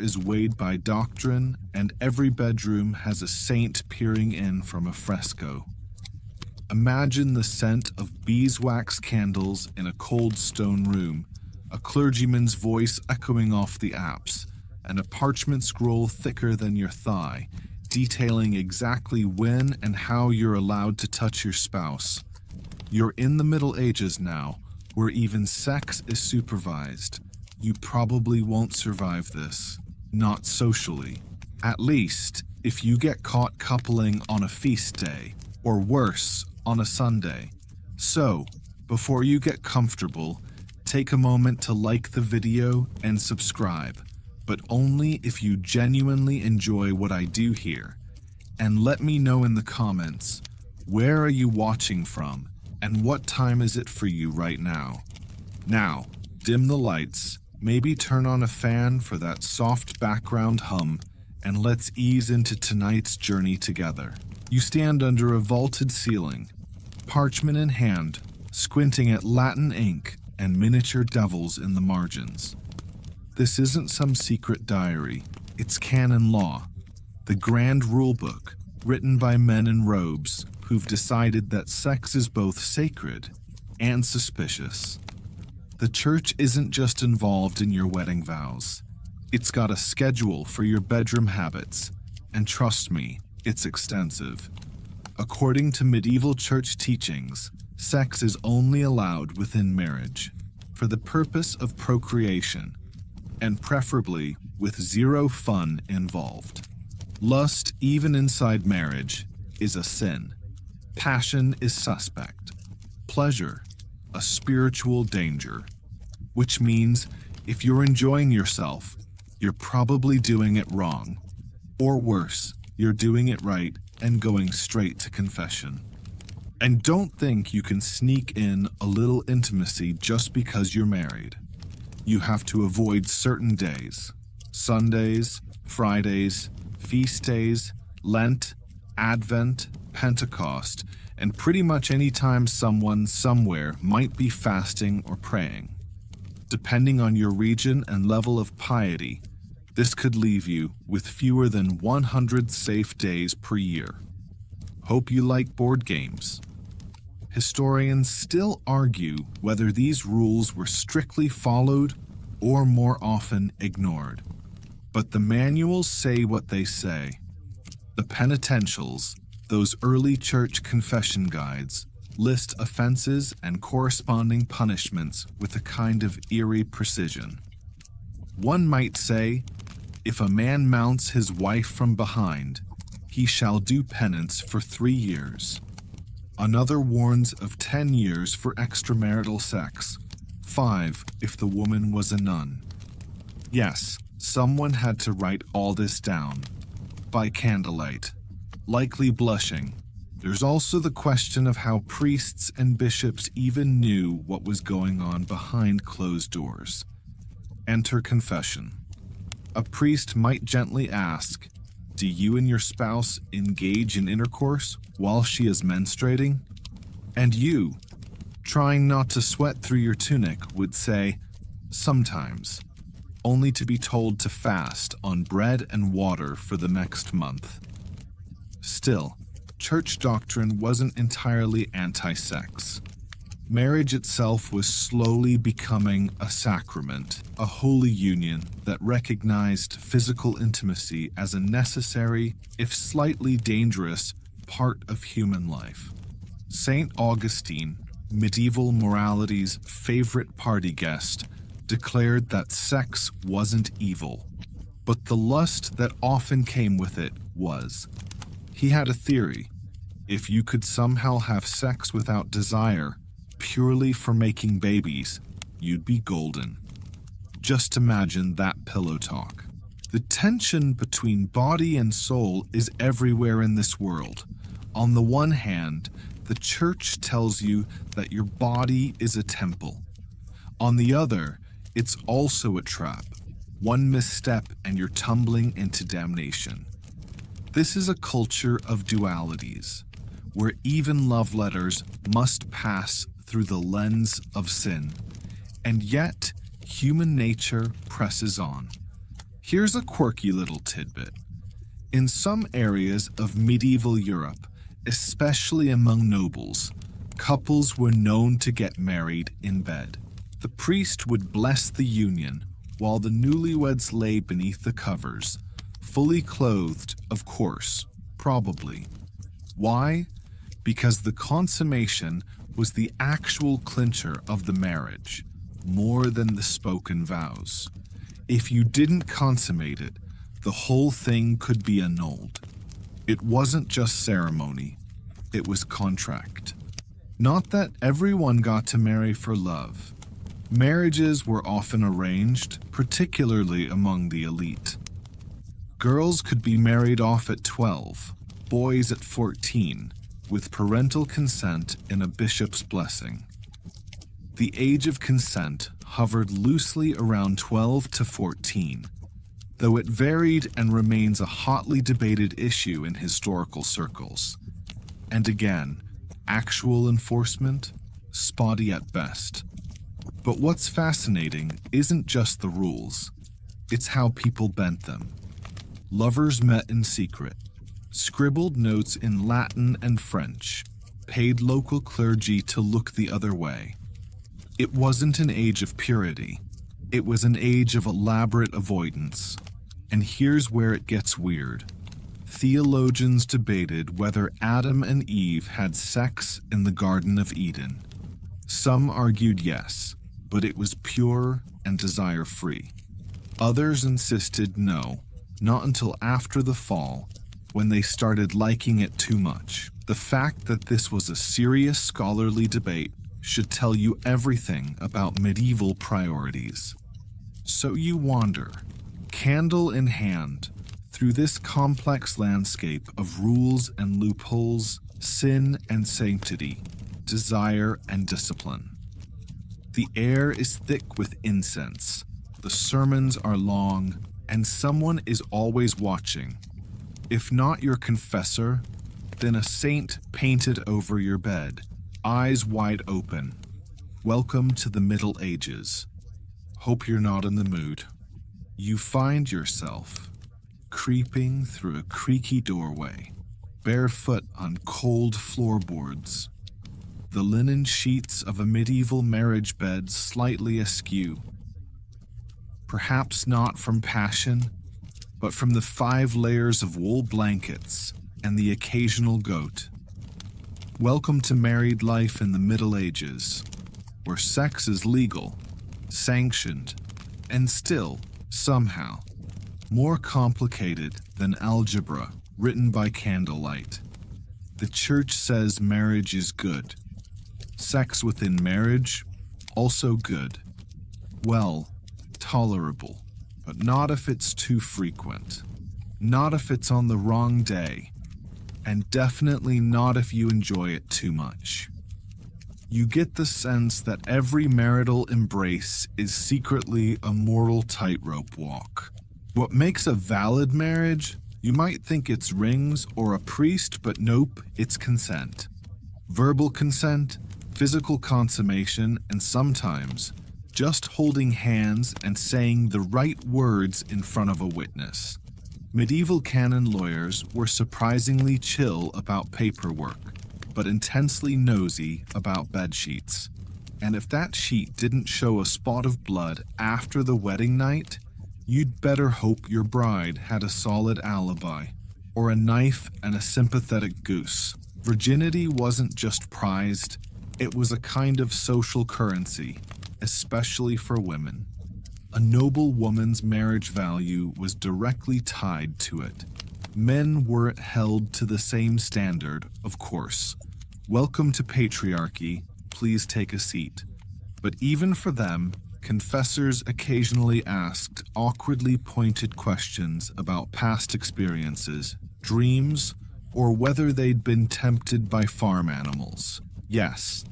is weighed by doctrine, and every bedroom has a saint peering in from a fresco. Imagine the scent of beeswax candles in a cold stone room, a clergyman's voice echoing off the apse, and a parchment scroll thicker than your thigh, detailing exactly when and how you're allowed to touch your spouse. You're in the Middle Ages now, where even sex is supervised. You probably won't survive this. Not socially. At least, if you get caught coupling on a feast day, or worse, on a Sunday. So, before you get comfortable, take a moment to like the video and subscribe, but only if you genuinely enjoy what I do here. And let me know in the comments, where are you watching from, and what time is it for you right now? Now, dim the lights, maybe turn on a fan for that soft background hum, and let's ease into tonight's journey together. You stand under a vaulted ceiling, parchment in hand, squinting at Latin ink and miniature devils in the margins. This isn't some secret diary, it's canon law, the grand rulebook written by men in robes who've decided that sex is both sacred and suspicious. The church isn't just involved in your wedding vows. It's got a schedule for your bedroom habits, and trust me, it's extensive. According to medieval church teachings, sex is only allowed within marriage, for the purpose of procreation, and preferably with zero fun involved. Lust, even inside marriage, is a sin. Passion is suspect. Pleasure, a spiritual danger. Which means, if you're enjoying yourself, you're probably doing it wrong. Or worse, you're doing it right and going straight to confession. And don't think you can sneak in a little intimacy just because you're married. You have to avoid certain days. Sundays, Fridays, feast days, Lent, Advent, Pentecost, and pretty much any time someone somewhere might be fasting or praying. Depending on your region and level of piety, this could leave you with fewer than 100 safe days per year. Hope you like board games. Historians still argue whether these rules were strictly followed or more often ignored. But the manuals say what they say. The penitentials, those early church confession guides, list offenses and corresponding punishments with a kind of eerie precision. One might say, if a man mounts his wife from behind, he shall do penance for 3 years. Another warns of 10 years for extramarital sex, 5 if the woman was a nun. Yes, someone had to write all this down, by candlelight, likely blushing. There's also the question of how priests and bishops even knew what was going on behind closed doors. Enter confession. A priest might gently ask, do you and your spouse engage in intercourse while she is menstruating? And you, trying not to sweat through your tunic, would say, sometimes, only to be told to fast on bread and water for the next month. Still, church doctrine wasn't entirely anti-sex. Marriage itself was slowly becoming a sacrament, a holy union that recognized physical intimacy as a necessary, if slightly dangerous, part of human life. St. Augustine, medieval morality's favorite party guest, declared that sex wasn't evil, but the lust that often came with it was. He had a theory. If you could somehow have sex without desire, purely for making babies, you'd be golden. Just imagine that pillow talk. The tension between body and soul is everywhere in this world. On the one hand, the church tells you that your body is a temple. On the other, it's also a trap. One misstep and you're tumbling into damnation. This is a culture of dualities, where even love letters must pass through the lens of sin. And yet, human nature presses on. Here's a quirky little tidbit. In some areas of medieval Europe, especially among nobles, couples were known to get married in bed. The priest would bless the union while the newlyweds lay beneath the covers, fully clothed, of course, probably. Why? Because the consummation was the actual clincher of the marriage, more than the spoken vows. If you didn't consummate it, the whole thing could be annulled. It wasn't just ceremony, it was contract. Not that everyone got to marry for love. Marriages were often arranged, particularly among the elite. Girls could be married off at 12, boys at 14, with parental consent and a bishop's blessing. The age of consent hovered loosely around 12 to 14, though it varied and remains a hotly debated issue in historical circles. And again, actual enforcement, spotty at best. But what's fascinating isn't just the rules, it's how people bent them. Lovers met in secret, scribbled notes in Latin and French, paid local clergy to look the other way. It wasn't an age of purity, it was an age of elaborate avoidance. And here's where it gets weird. Theologians debated whether Adam and Eve had sex in the Garden of Eden. Some argued yes, but it was pure and desire-free. Others insisted no, not until after the fall, when they started liking it too much. The fact that this was a serious scholarly debate should tell you everything about medieval priorities. So you wander, candle in hand, through this complex landscape of rules and loopholes, sin and sanctity, desire and discipline. The air is thick with incense, the sermons are long, and someone is always watching. If not your confessor, then a saint painted over your bed, eyes wide open. Welcome to the Middle Ages. Hope you're not in the mood. You find yourself creeping through a creaky doorway, barefoot on cold floorboards. The linen sheets of a medieval marriage bed slightly askew. Perhaps not from passion, but from the 5 layers of wool blankets and the occasional goat. Welcome to married life in the Middle Ages, where sex is legal, sanctioned, and still, somehow, more complicated than algebra written by candlelight. The church says marriage is good. Sex within marriage, also good. Well, tolerable, but not if it's too frequent. Not if it's on the wrong day. And definitely not if you enjoy it too much. You get the sense that every marital embrace is secretly a moral tightrope walk. What makes a valid marriage? You might think it's rings or a priest, but nope, it's consent. Verbal consent, physical consummation, and sometimes just holding hands and saying the right words in front of a witness. Medieval canon lawyers were surprisingly chill about paperwork, but intensely nosy about bedsheets. And if that sheet didn't show a spot of blood after the wedding night, you'd better hope your bride had a solid alibi, or a knife and a sympathetic goose. Virginity wasn't just prized, it was a kind of social currency, especially for women. A noble woman's marriage value was directly tied to it. Men weren't held to the same standard, of course. Welcome to patriarchy, please take a seat. But even for them, confessors occasionally asked awkwardly pointed questions about past experiences, dreams, or whether they'd been tempted by farm animals. Yes,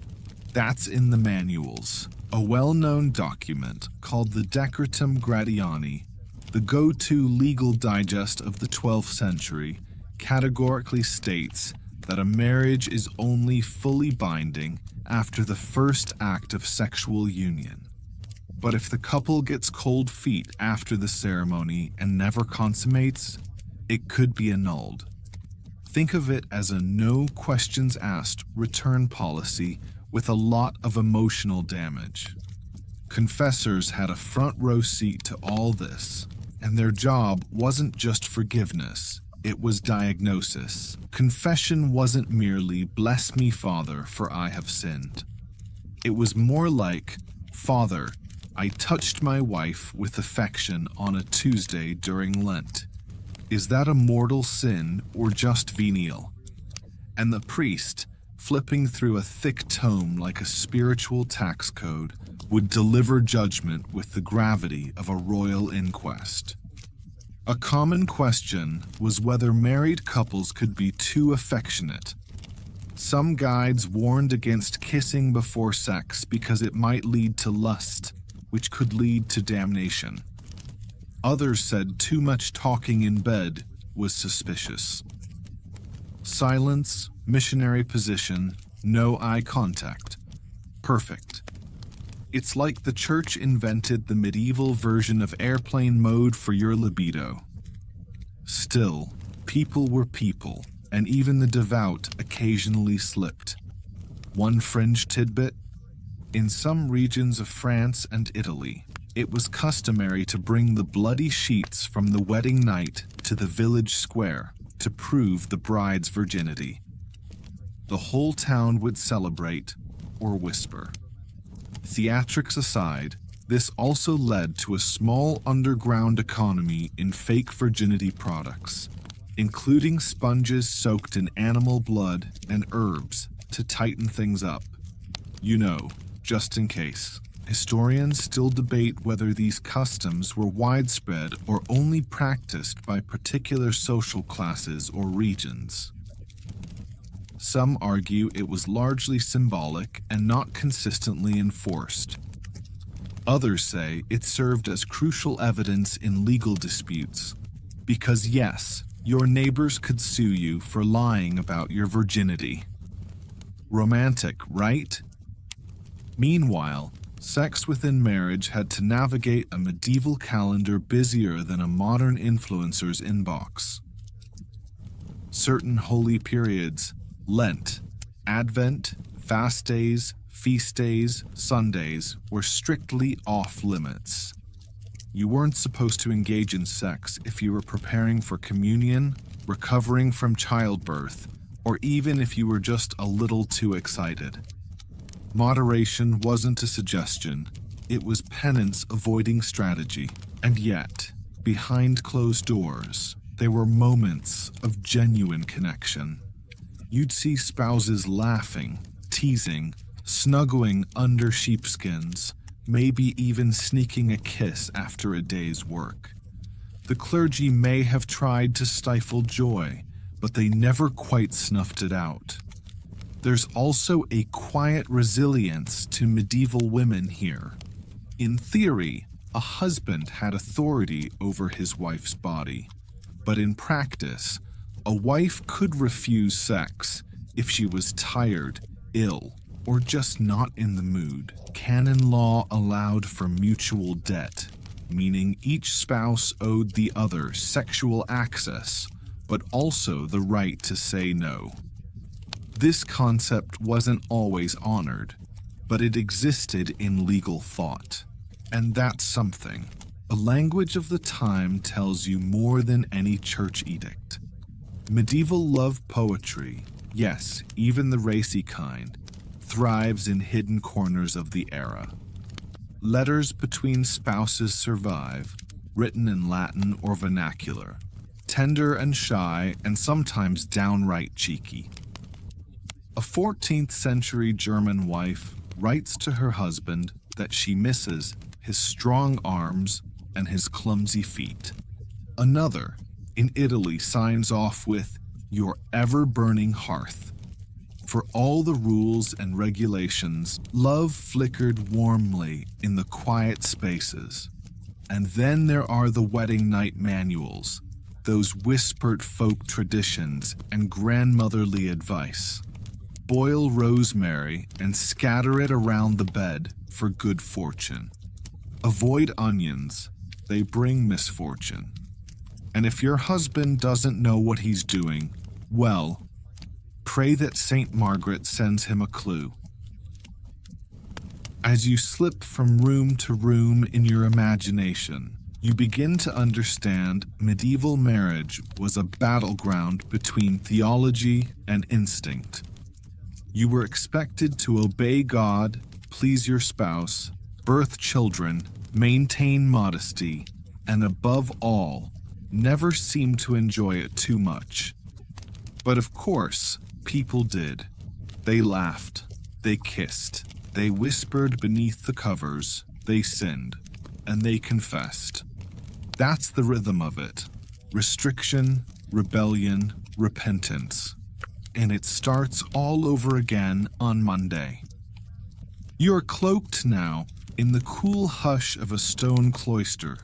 that's in the manuals. A well-known document called the Decretum Gratiani, the go-to legal digest of the 12th century, categorically states that a marriage is only fully binding after the first act of sexual union. But if the couple gets cold feet after the ceremony and never consummates, it could be annulled. Think of it as a no questions asked return policy with a lot of emotional damage. Confessors had a front row seat to all this, and their job wasn't just forgiveness, it was diagnosis. Confession wasn't merely, "Bless me, Father, for I have sinned." It was more like, "Father, I touched my wife with affection on a Tuesday during Lent. Is that a mortal sin or just venial?" And the priest, flipping through a thick tome like a spiritual tax code, would deliver judgment with the gravity of a royal inquest. A common question was whether married couples could be too affectionate. Some guides warned against kissing before sex because it might lead to lust, which could lead to damnation. Others said too much talking in bed was suspicious. Silence, missionary position, no eye contact. Perfect. It's like the church invented the medieval version of airplane mode for your libido. Still, people were people, and even the devout occasionally slipped. One fringe tidbit: in some regions of France and Italy, it was customary to bring the bloody sheets from the wedding night to the village square to prove the bride's virginity. The whole town would celebrate or whisper. Theatrics aside, this also led to a small underground economy in fake virginity products, including sponges soaked in animal blood and herbs to tighten things up. You know, just in case. Historians still debate whether these customs were widespread or only practiced by particular social classes or regions. Some argue it was largely symbolic and not consistently enforced. Others say it served as crucial evidence in legal disputes, because yes, your neighbors could sue you for lying about your virginity. Romantic, right? Meanwhile, sex within marriage had to navigate a medieval calendar busier than a modern influencer's inbox. Certain holy periods, Lent, Advent, fast days, feast days, Sundays, were strictly off limits. You weren't supposed to engage in sex if you were preparing for communion, recovering from childbirth, or even if you were just a little too excited. Moderation wasn't a suggestion, it was penance avoiding strategy. And yet, behind closed doors, there were moments of genuine connection. You'd see spouses laughing, teasing, snuggling under sheepskins, maybe even sneaking a kiss after a day's work. The clergy may have tried to stifle joy, but they never quite snuffed it out. There's also a quiet resilience to medieval women here. In theory, a husband had authority over his wife's body, but in practice, a wife could refuse sex if she was tired, ill, or just not in the mood. Canon law allowed for mutual debt, meaning each spouse owed the other sexual access, but also the right to say no. This concept wasn't always honored, but it existed in legal thought. And that's something. A language of the time tells you more than any church edict. Medieval love poetry, yes, even the racy kind, thrives in hidden corners of the era. Letters between spouses survive, written in Latin or vernacular, tender and shy and sometimes downright cheeky. A 14th century German wife writes to her husband that she misses his strong arms and his clumsy feet. Another, in Italy, signs off with, "Your ever-burning hearth." For all the rules and regulations, love flickered warmly in the quiet spaces. And then there are the wedding night manuals, those whispered folk traditions and grandmotherly advice. Boil rosemary and scatter it around the bed for good fortune. Avoid onions, they bring misfortune. And if your husband doesn't know what he's doing, well, pray that Saint Margaret sends him a clue. As you slip from room to room in your imagination, you begin to understand medieval marriage was a battleground between theology and instinct. You were expected to obey God, please your spouse, birth children, maintain modesty, and above all, never seem to enjoy it too much. But of course, people did. They laughed, they kissed, they whispered beneath the covers, they sinned, and they confessed. That's the rhythm of it. Restriction, rebellion, repentance. And it starts all over again on Monday. You're cloaked now in the cool hush of a stone cloister,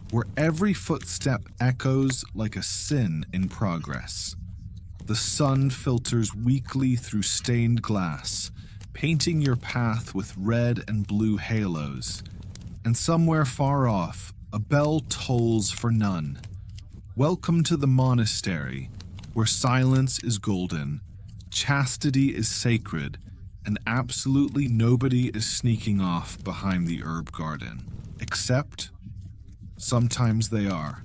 where every footstep echoes like a sin in progress. The sun filters weakly through stained glass, painting your path with red and blue halos. And somewhere far off, a bell tolls for none. Welcome to the monastery, where silence is golden, chastity is sacred, and absolutely nobody is sneaking off behind the herb garden. Except, sometimes they are.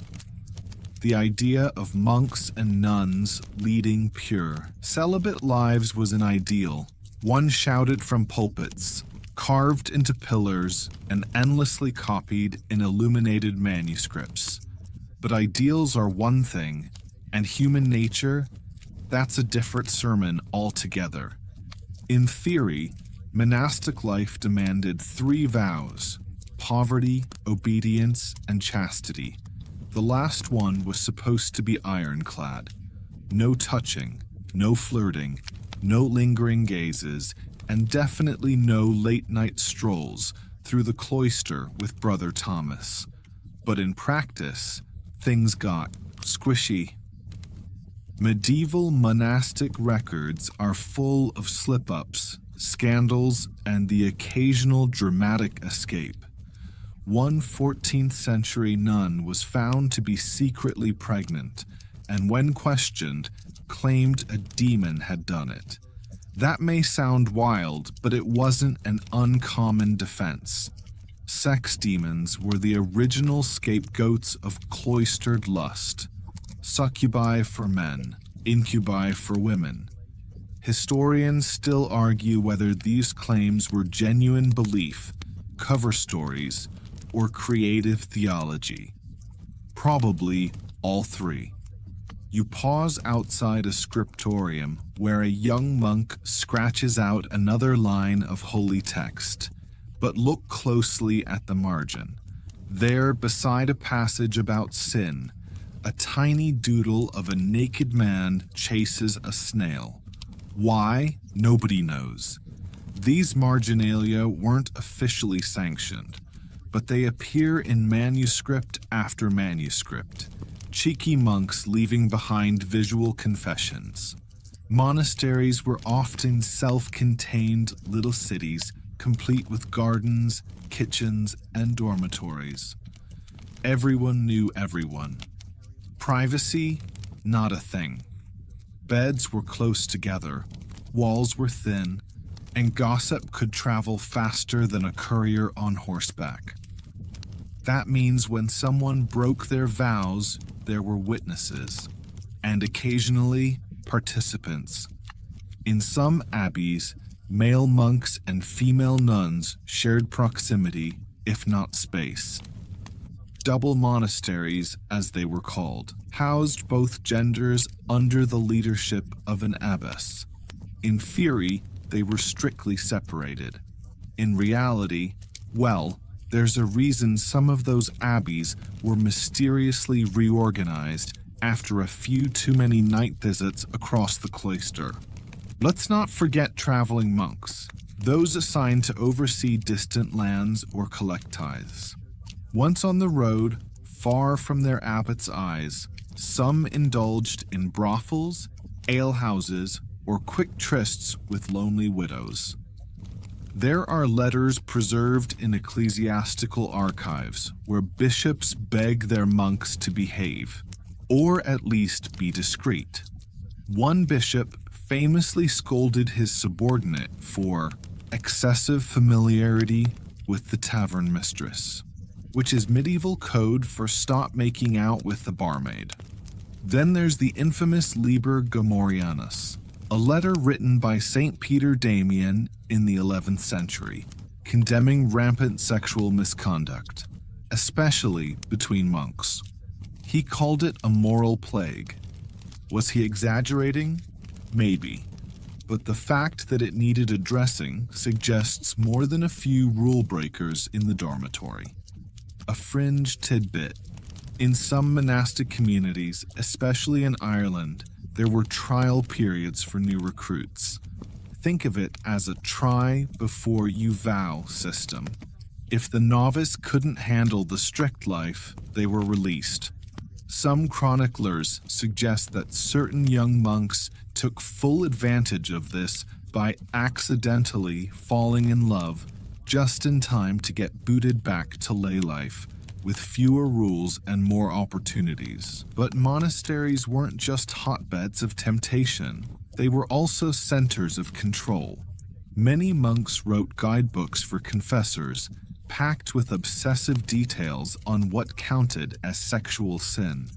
The idea of monks and nuns leading pure, celibate lives was an ideal, one shouted from pulpits, carved into pillars, and endlessly copied in illuminated manuscripts. But ideals are one thing, and human nature, that's a different sermon altogether. In theory, monastic life demanded 3 vows: poverty, obedience, and chastity. The last one was supposed to be ironclad. No touching, no flirting, no lingering gazes, and definitely no late-night strolls through the cloister with Brother Thomas. But in practice, things got squishy. Medieval monastic records are full of slip-ups, scandals, and the occasional dramatic escape. One 14th century nun was found to be secretly pregnant, and when questioned, claimed a demon had done it. That may sound wild, but it wasn't an uncommon defense. Sex demons were the original scapegoats of cloistered lust. Succubi for men, incubi for women. Historians still argue whether these claims were genuine belief, cover stories, or creative theology. Probably all 3. You pause outside a scriptorium where a young monk scratches out another line of holy text, but look closely at the margin. There, beside a passage about sin, a tiny doodle of a naked man chases a snail. Why? Nobody knows. These marginalia weren't officially sanctioned, but they appear in manuscript after manuscript. Cheeky monks leaving behind visual confessions. Monasteries were often self-contained little cities, complete with gardens, kitchens, and dormitories. Everyone knew everyone. Privacy, not a thing. Beds were close together, walls were thin, and gossip could travel faster than a courier on horseback. That means when someone broke their vows, there were witnesses, and occasionally participants. In some abbeys, male monks and female nuns shared proximity, if not space. Double monasteries, as they were called, housed both genders under the leadership of an abbess. In theory, they were strictly separated. In reality, well, there's a reason some of those abbeys were mysteriously reorganized after a few too many night visits across the cloister. Let's not forget traveling monks, those assigned to oversee distant lands or collect tithes. Once on the road, far from their abbot's eyes, some indulged in brothels, alehouses, or quick trysts with lonely widows. There are letters preserved in ecclesiastical archives where bishops beg their monks to behave, or at least be discreet. One bishop famously scolded his subordinate for excessive familiarity with the tavern mistress, which is medieval code for stop making out with the barmaid. Then there's the infamous Liber Gregorianus, a letter written by St. Peter Damian in the 11th century, condemning rampant sexual misconduct, especially between monks. He called it a moral plague. Was he exaggerating? Maybe. But the fact that it needed addressing suggests more than a few rule breakers in the dormitory. A fringe tidbit. In some monastic communities, especially in Ireland, there were trial periods for new recruits. Think of it as a try before you vow system. If the novice couldn't handle the strict life, they were released. Some chroniclers suggest that certain young monks took full advantage of this by accidentally falling in love just in time to get booted back to lay life, with fewer rules and more opportunities. But monasteries weren't just hotbeds of temptation, they were also centers of control. Many monks wrote guidebooks for confessors, packed with obsessive details on what counted as sexual sin.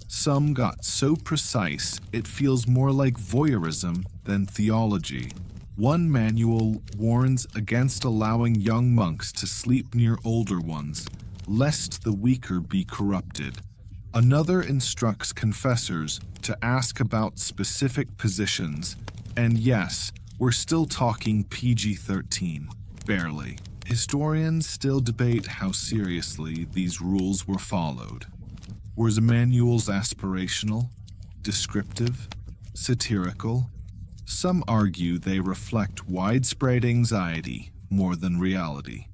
Some got so precise it feels more like voyeurism than theology. One manual warns against allowing young monks to sleep near older ones, lest the weaker be corrupted. Another instructs confessors to ask about specific positions, and yes, we're still talking PG-13, barely. Historians still debate how seriously these rules were followed. Were the manuals aspirational, descriptive, satirical? Some argue they reflect widespread anxiety more than reality.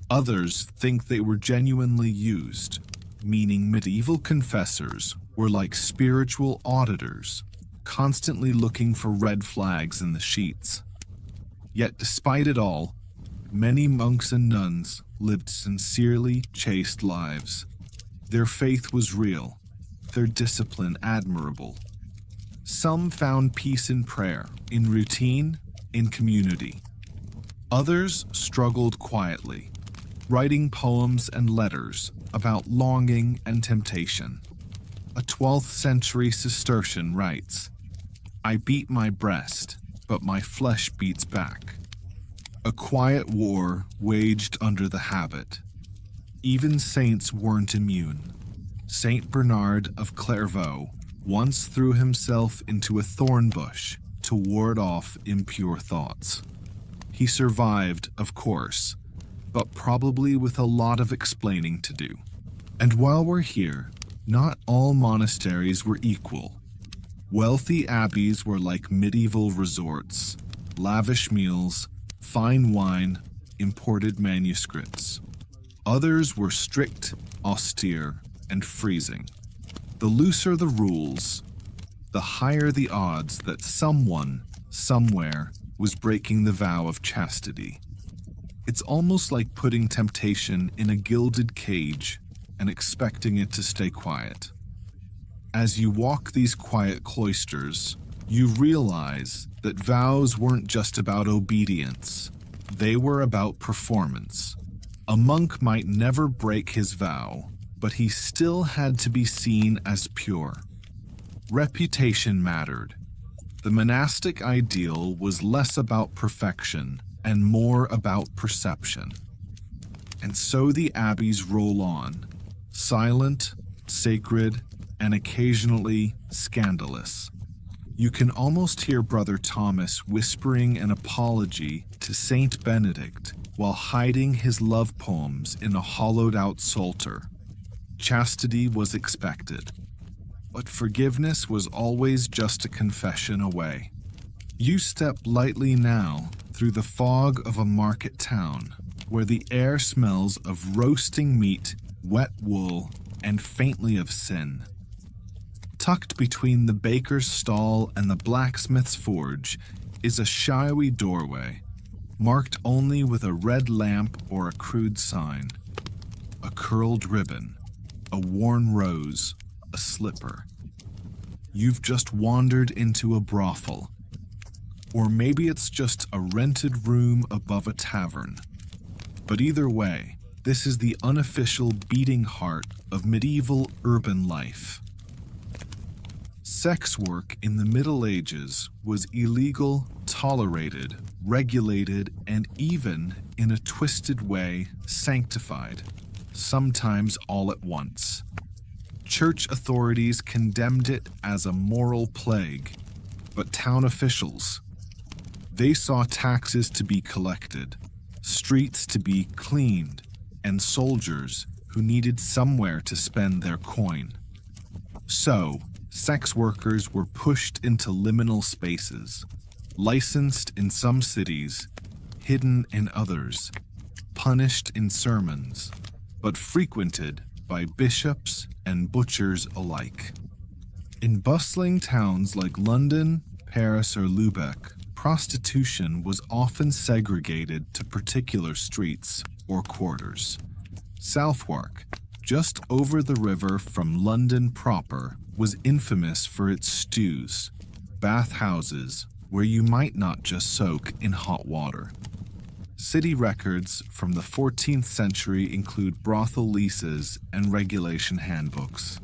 Others think they were genuinely used, meaning medieval confessors were like spiritual auditors, constantly looking for red flags in the sheets. Yet despite it all, many monks and nuns lived sincerely chaste lives. Their faith was real, their discipline admirable. Some found peace in prayer, in routine, in community. Others struggled quietly, writing poems and letters about longing and temptation. A 12th century Cistercian writes, "I beat my breast, but my flesh beats back." A quiet war waged under the habit. Even saints weren't immune. Saint Bernard of Clairvaux once threw himself into a thorn bush to ward off impure thoughts. He survived, of course, but probably with a lot of explaining to do. And while we're here, not all monasteries were equal. Wealthy abbeys were like medieval resorts, lavish meals, fine wine, imported manuscripts. Others were strict, austere, and freezing. The looser the rules, the higher the odds that someone, somewhere, was breaking the vow of chastity. It's almost like putting temptation in a gilded cage and expecting it to stay quiet. As you walk these quiet cloisters, you realize that vows weren't just about obedience. They were about performance. A monk might never break his vow, but he still had to be seen as pure. Reputation mattered. The monastic ideal was less about perfection and more about perception. And so the abbeys roll on, silent, sacred, and occasionally scandalous. You can almost hear Brother Thomas whispering an apology to Saint Benedict while hiding his love poems in a hollowed-out psalter. Chastity was expected, but forgiveness was always just a confession away. You step lightly now through the fog of a market town, where the air smells of roasting meat, wet wool, and faintly of sin. Tucked between the baker's stall and the blacksmith's forge is a shadowy doorway. marked only with a red lamp or a crude sign, a curled ribbon, a worn rose, a slipper. You've just wandered into a brothel. Or maybe it's just a rented room above a tavern. But either way, this is the unofficial beating heart of medieval urban life. Sex work in the Middle Ages was illegal, tolerated, regulated, and even, in a twisted way, sanctified, sometimes all at once. Church authorities condemned it as a moral plague, but town officials, they saw taxes to be collected, streets to be cleaned, and soldiers who needed somewhere to spend their coin. So, sex workers were pushed into liminal spaces, licensed in some cities, hidden in others, punished in sermons, but frequented by bishops and butchers alike. In bustling towns like London, Paris, or Lubeck, prostitution was often segregated to particular streets or quarters. Southwark, just over the river from London proper, was infamous for its stews, bathhouses where you might not just soak in hot water. City records from the 14th century include brothel leases and regulation handbooks.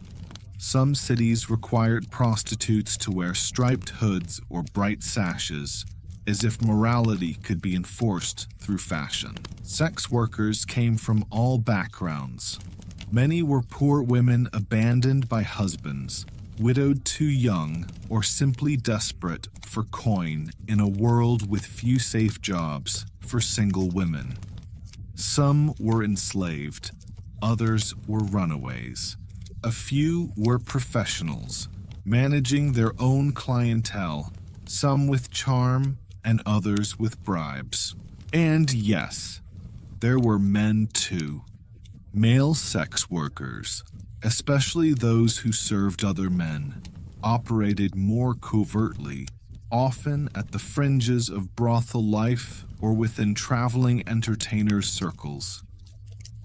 Some cities required prostitutes to wear striped hoods or bright sashes, as if morality could be enforced through fashion. Sex workers came from all backgrounds. Many were poor women abandoned by husbands, widowed too young, or simply desperate for coin in a world with few safe jobs for single women. Some were enslaved, others were runaways. A few were professionals, managing their own clientele, some with charm and others with bribes. And yes, there were men too. Male sex workers, especially those who served other men, operated more covertly, often at the fringes of brothel life or within traveling entertainers' circles.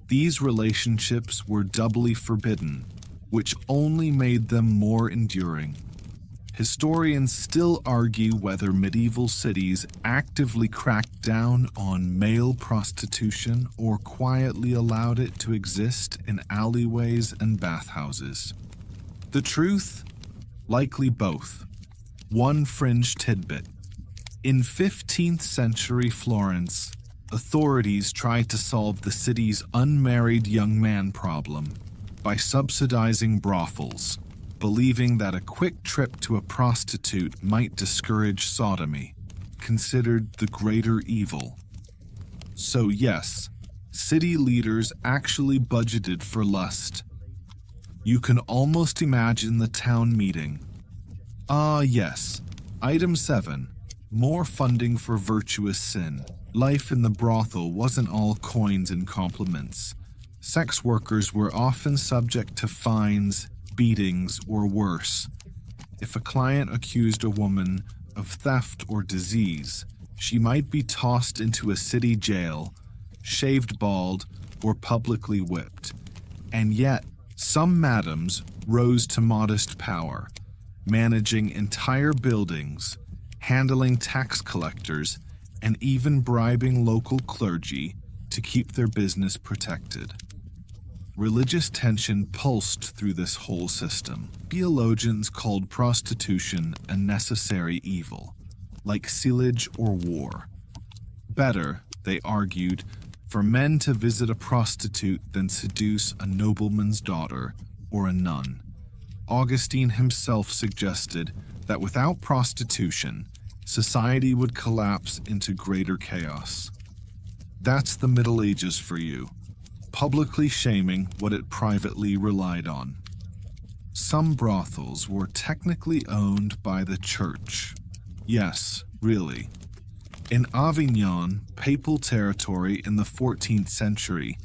These relationships were doubly forbidden, which only made them more enduring. Historians still argue whether medieval cities actively cracked down on male prostitution or quietly allowed it to exist in alleyways and bathhouses. The truth? Likely both. One fringe tidbit. In 15th century Florence, authorities tried to solve the city's unmarried young man problem by subsidizing brothels, believing that a quick trip to a prostitute might discourage sodomy, considered the greater evil. So yes, city leaders actually budgeted for lust. You can almost imagine the town meeting. Yes, item 7, more funding for virtuous sin. Life in the brothel wasn't all coins and compliments. Sex workers were often subject to fines, beatings, or worse. If a client accused a woman of theft or disease, she might be tossed into a city jail, shaved bald, or publicly whipped. And yet, some madams rose to modest power, managing entire buildings, handling tax collectors, and even bribing local clergy to keep their business protected. Religious tension pulsed through this whole system. Theologians called prostitution a necessary evil, like silage or war. Better, they argued, for men to visit a prostitute than seduce a nobleman's daughter or a nun. Augustine himself suggested that without prostitution, society would collapse into greater chaos. That's the Middle Ages for you. Publicly shaming what it privately relied on. Some brothels were technically owned by the church. Yes, really. In Avignon, papal territory in the 14th century,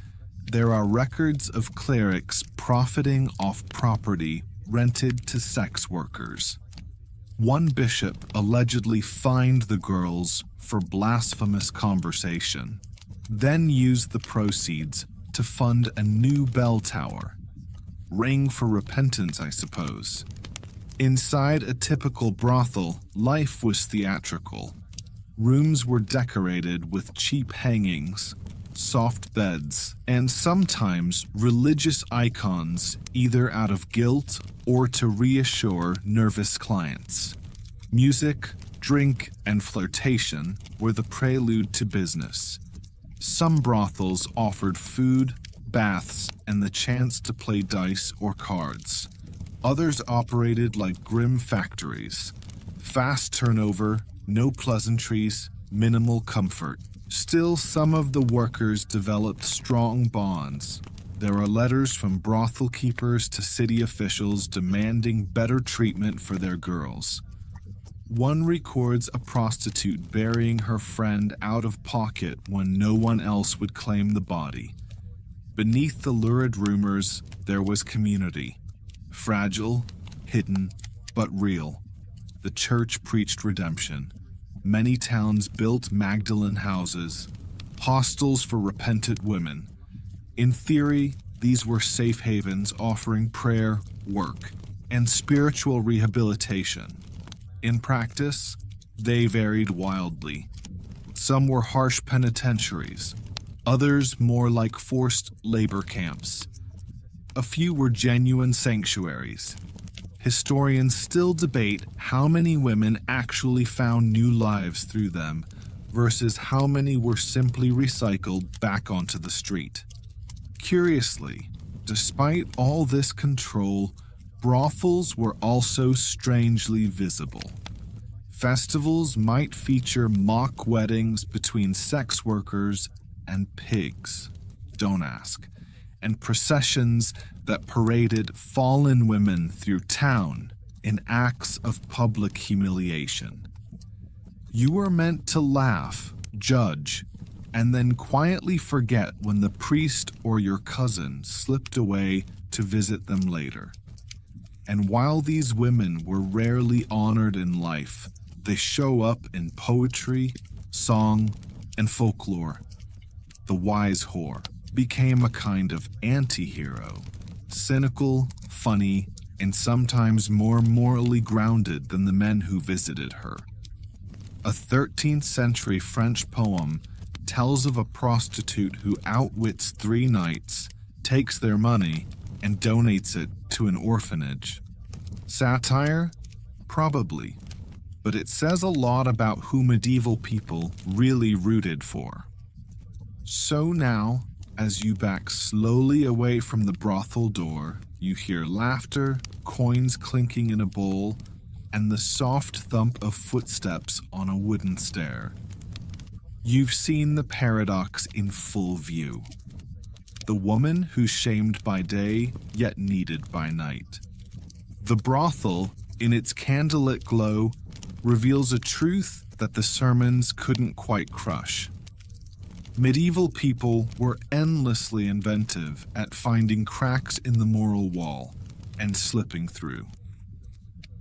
there are records of clerics profiting off property rented to sex workers. One bishop allegedly fined the girls for blasphemous conversation, then used the proceeds to fund a new bell tower. Ring for repentance, I suppose. Inside a typical brothel, life was theatrical. Rooms were decorated with cheap hangings, soft beds, and sometimes religious icons, either out of guilt or to reassure nervous clients. Music, drink, and flirtation were the prelude to business. Some brothels offered food, baths, and the chance to play dice or cards. Others operated like grim factories. Fast turnover, no pleasantries, minimal comfort. Still, some of the workers developed strong bonds. There are letters from brothel keepers to city officials demanding better treatment for their girls. One records a prostitute burying her friend out of pocket when no one else would claim the body. Beneath the lurid rumors, there was community. Fragile, hidden, but real. The church preached redemption. Many towns built Magdalene houses, hostels for repentant women. In theory, these were safe havens offering prayer, work, and spiritual rehabilitation. In practice, they varied wildly. Some were harsh penitentiaries, others more like forced labor camps. A few were genuine sanctuaries. Historians still debate how many women actually found new lives through them versus how many were simply recycled back onto the street. Curiously, despite all this control, brothels were also strangely visible. Festivals might feature mock weddings between sex workers and pigs, don't ask, and processions that paraded fallen women through town in acts of public humiliation. You were meant to laugh, judge, and then quietly forget when the priest or your cousin slipped away to visit them later. And while these women were rarely honored in life, they show up in poetry, song, and folklore. The wise whore became a kind of anti-hero, cynical, funny, and sometimes more morally grounded than the men who visited her. A 13th century French poem tells of a prostitute who outwits 3 knights, takes their money, and donates it to an orphanage. Satire? Probably. But it says a lot about who medieval people really rooted for. So now, as you back slowly away from the brothel door, you hear laughter, coins clinking in a bowl, and the soft thump of footsteps on a wooden stair. You've seen the paradox in full view. The woman who's shamed by day, yet needed by night. The brothel, in its candlelit glow, reveals a truth that the sermons couldn't quite crush. Medieval people were endlessly inventive at finding cracks in the moral wall and slipping through.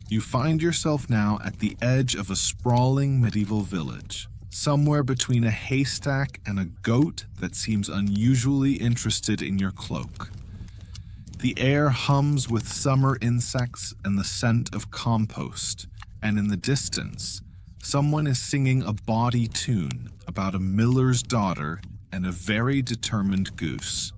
You find yourself now at the edge of a sprawling medieval village, somewhere between a haystack and a goat that seems unusually interested in your cloak. The air hums with summer insects and the scent of compost, and in the distance, someone is singing a bawdy tune about a miller's daughter and a very determined goose.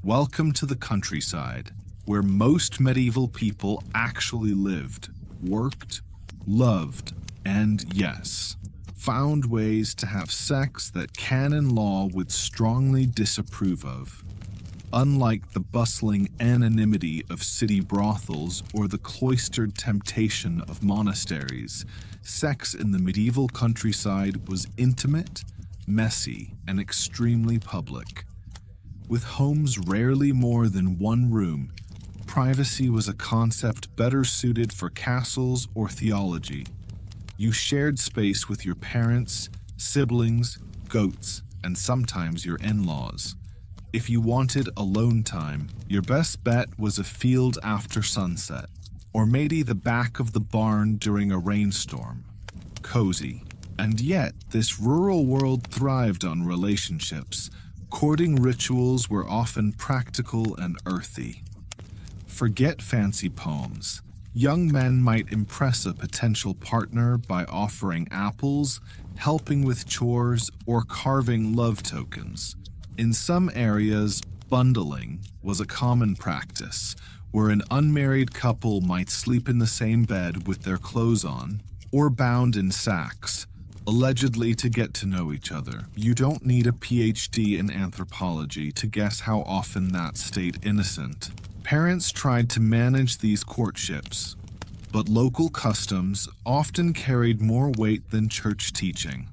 Welcome to the countryside, where most medieval people actually lived, worked, loved, and yes, found ways to have sex that canon law would strongly disapprove of. Unlike the bustling anonymity of city brothels or the cloistered temptation of monasteries, sex in the medieval countryside was intimate, messy, and extremely public. With homes rarely more than one room, privacy was a concept better suited for castles or theology. You shared space with your parents, siblings, goats, and sometimes your in-laws. If you wanted alone time, your best bet was a field after sunset. or maybe the back of the barn during a rainstorm. Cozy. And yet, this rural world thrived on relationships. Courting rituals were often practical and earthy. Forget fancy poems. Young men might impress a potential partner by offering apples, helping with chores, or carving love tokens. In some areas, bundling was a common practice, where an unmarried couple might sleep in the same bed with their clothes on, or bound in sacks, allegedly to get to know each other. You don't need a PhD in anthropology to guess how often that stayed innocent. Parents tried to manage these courtships, but local customs often carried more weight than church teaching.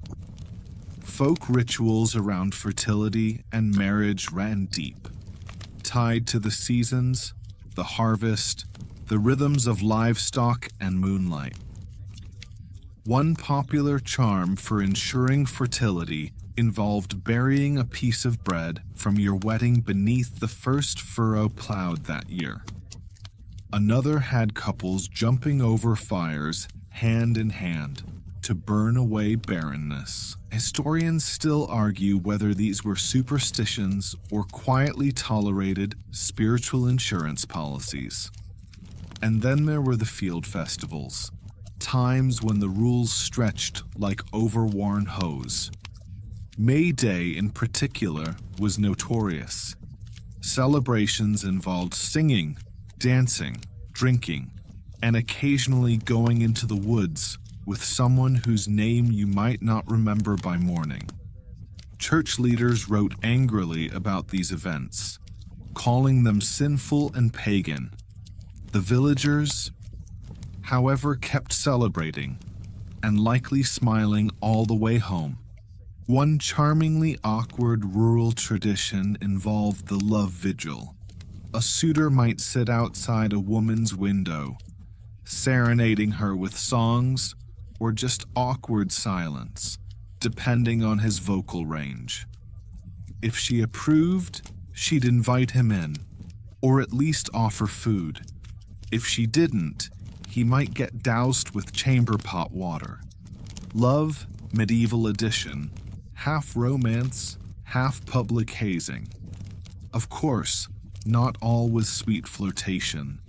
Folk rituals around fertility and marriage ran deep, tied to the seasons, the harvest, the rhythms of livestock and moonlight. One popular charm for ensuring fertility involved burying a piece of bread from your wedding beneath the first furrow plowed that year. Another had couples jumping over fires hand in hand to burn away barrenness. Historians still argue whether these were superstitions or quietly tolerated spiritual insurance policies. And then there were the field festivals, times when the rules stretched like overworn hose. May Day in particular was notorious. Celebrations involved singing, dancing, drinking, and occasionally going into the woods with someone whose name you might not remember by morning. Church leaders wrote angrily about these events, calling them sinful and pagan. The villagers, however, kept celebrating and likely smiling all the way home. One charmingly awkward rural tradition involved the love vigil. A suitor might sit outside a woman's window, serenading her with songs or just awkward silence, depending on his vocal range. If she approved, she'd invite him in, or at least offer food. If she didn't, he might get doused with chamber pot water. Love, medieval edition, half romance, half public hazing. Of course, not all was sweet flirtation.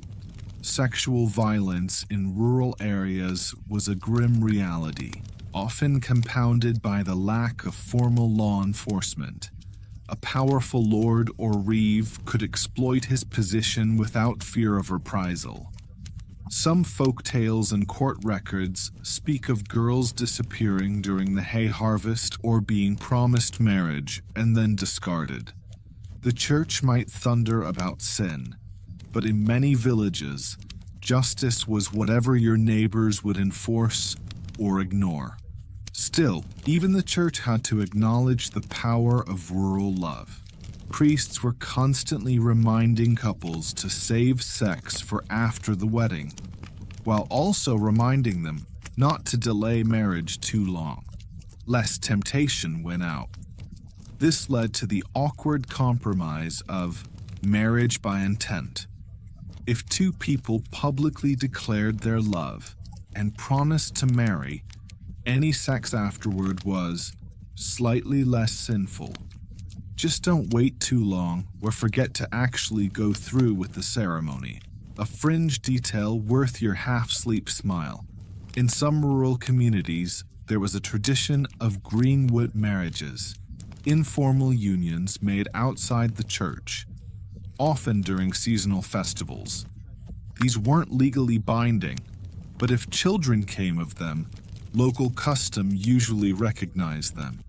Sexual violence in rural areas was a grim reality, often compounded by the lack of formal law enforcement. A powerful lord or reeve could exploit his position without fear of reprisal. Some folk tales and court records speak of girls disappearing during the hay harvest or being promised marriage and then discarded. The church might thunder about sin, but in many villages, justice was whatever your neighbors would enforce or ignore. Still, even the church had to acknowledge the power of rural love. Priests were constantly reminding couples to save sex for after the wedding, while also reminding them not to delay marriage too long, lest temptation win out. This led to the awkward compromise of marriage by intent. If two people publicly declared their love and promised to marry, any sex afterward was slightly less sinful. Just don't wait too long or forget to actually go through with the ceremony. A fringe detail worth your half-sleep smile. In some rural communities, there was a tradition of greenwood marriages, informal unions made outside the church, often during seasonal festivals. These weren't legally binding, but if children came of them, local custom usually recognized them.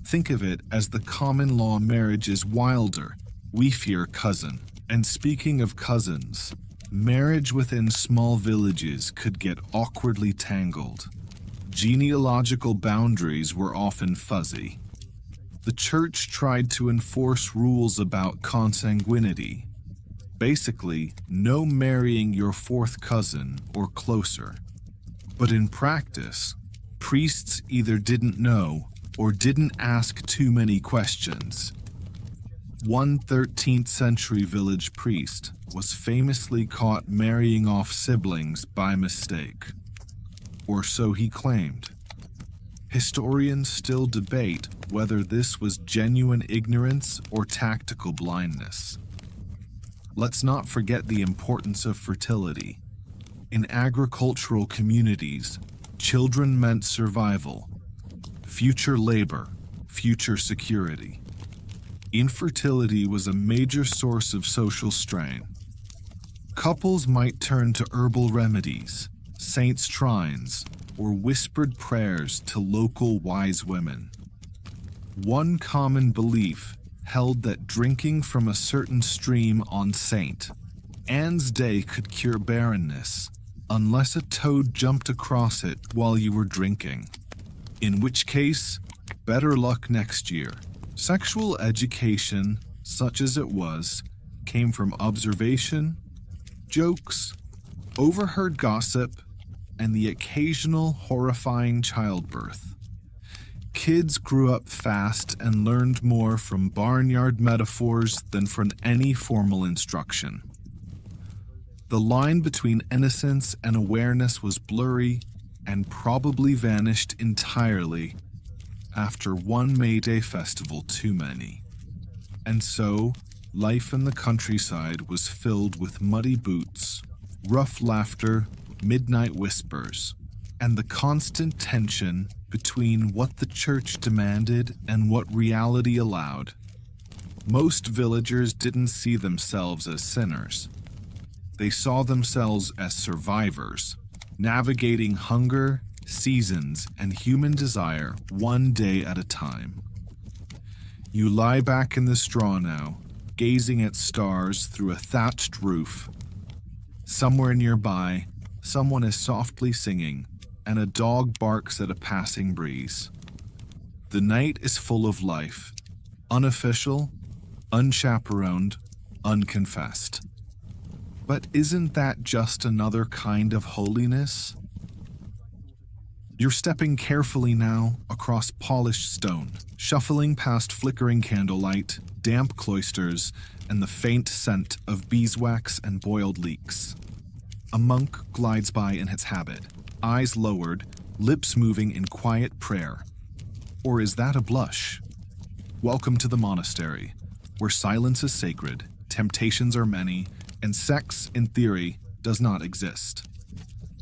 Think of it as the common law marriage's wilder, weefier cousin. And speaking of cousins, marriage within small villages could get awkwardly tangled. Genealogical boundaries were often fuzzy. The church tried to enforce rules about consanguinity. Basically, no marrying your fourth cousin or closer. But in practice, priests either didn't know or didn't ask too many questions. One 13th century village priest was famously caught marrying off siblings by mistake, or so he claimed. Historians still debate whether this was genuine ignorance or tactical blindness. Let's not forget the importance of fertility. In agricultural communities, children meant survival, future labor, future security. Infertility was a major source of social strain. Couples might turn to herbal remedies, saints' shrines, or whispered prayers to local wise women. One common belief held that drinking from a certain stream on St. Anne's Day could cure barrenness, unless a toad jumped across it while you were drinking. In which case, better luck next year. Sexual education, such as it was, came from observation, jokes, overheard gossip, and the occasional horrifying childbirth. Kids grew up fast and learned more from barnyard metaphors than from any formal instruction. The line between innocence and awareness was blurry and probably vanished entirely after one May Day festival too many. And so, life in the countryside was filled with muddy boots, rough laughter, midnight whispers, and the constant tension between what the church demanded and what reality allowed. Most villagers didn't see themselves as sinners. They saw themselves as survivors, navigating hunger, seasons, and human desire one day at a time. You lie back in the straw now, gazing at stars through a thatched roof. Somewhere nearby, someone is softly singing, and a dog barks at a passing breeze. The night is full of life, unofficial, unchaperoned, unconfessed. But isn't that just another kind of holiness? You're stepping carefully now across polished stone, shuffling past flickering candlelight, damp cloisters, and the faint scent of beeswax and boiled leeks. A monk glides by in his habit, eyes lowered, lips moving in quiet prayer. Or is that a blush? Welcome to the monastery, where silence is sacred, temptations are many, and sex, in theory, does not exist.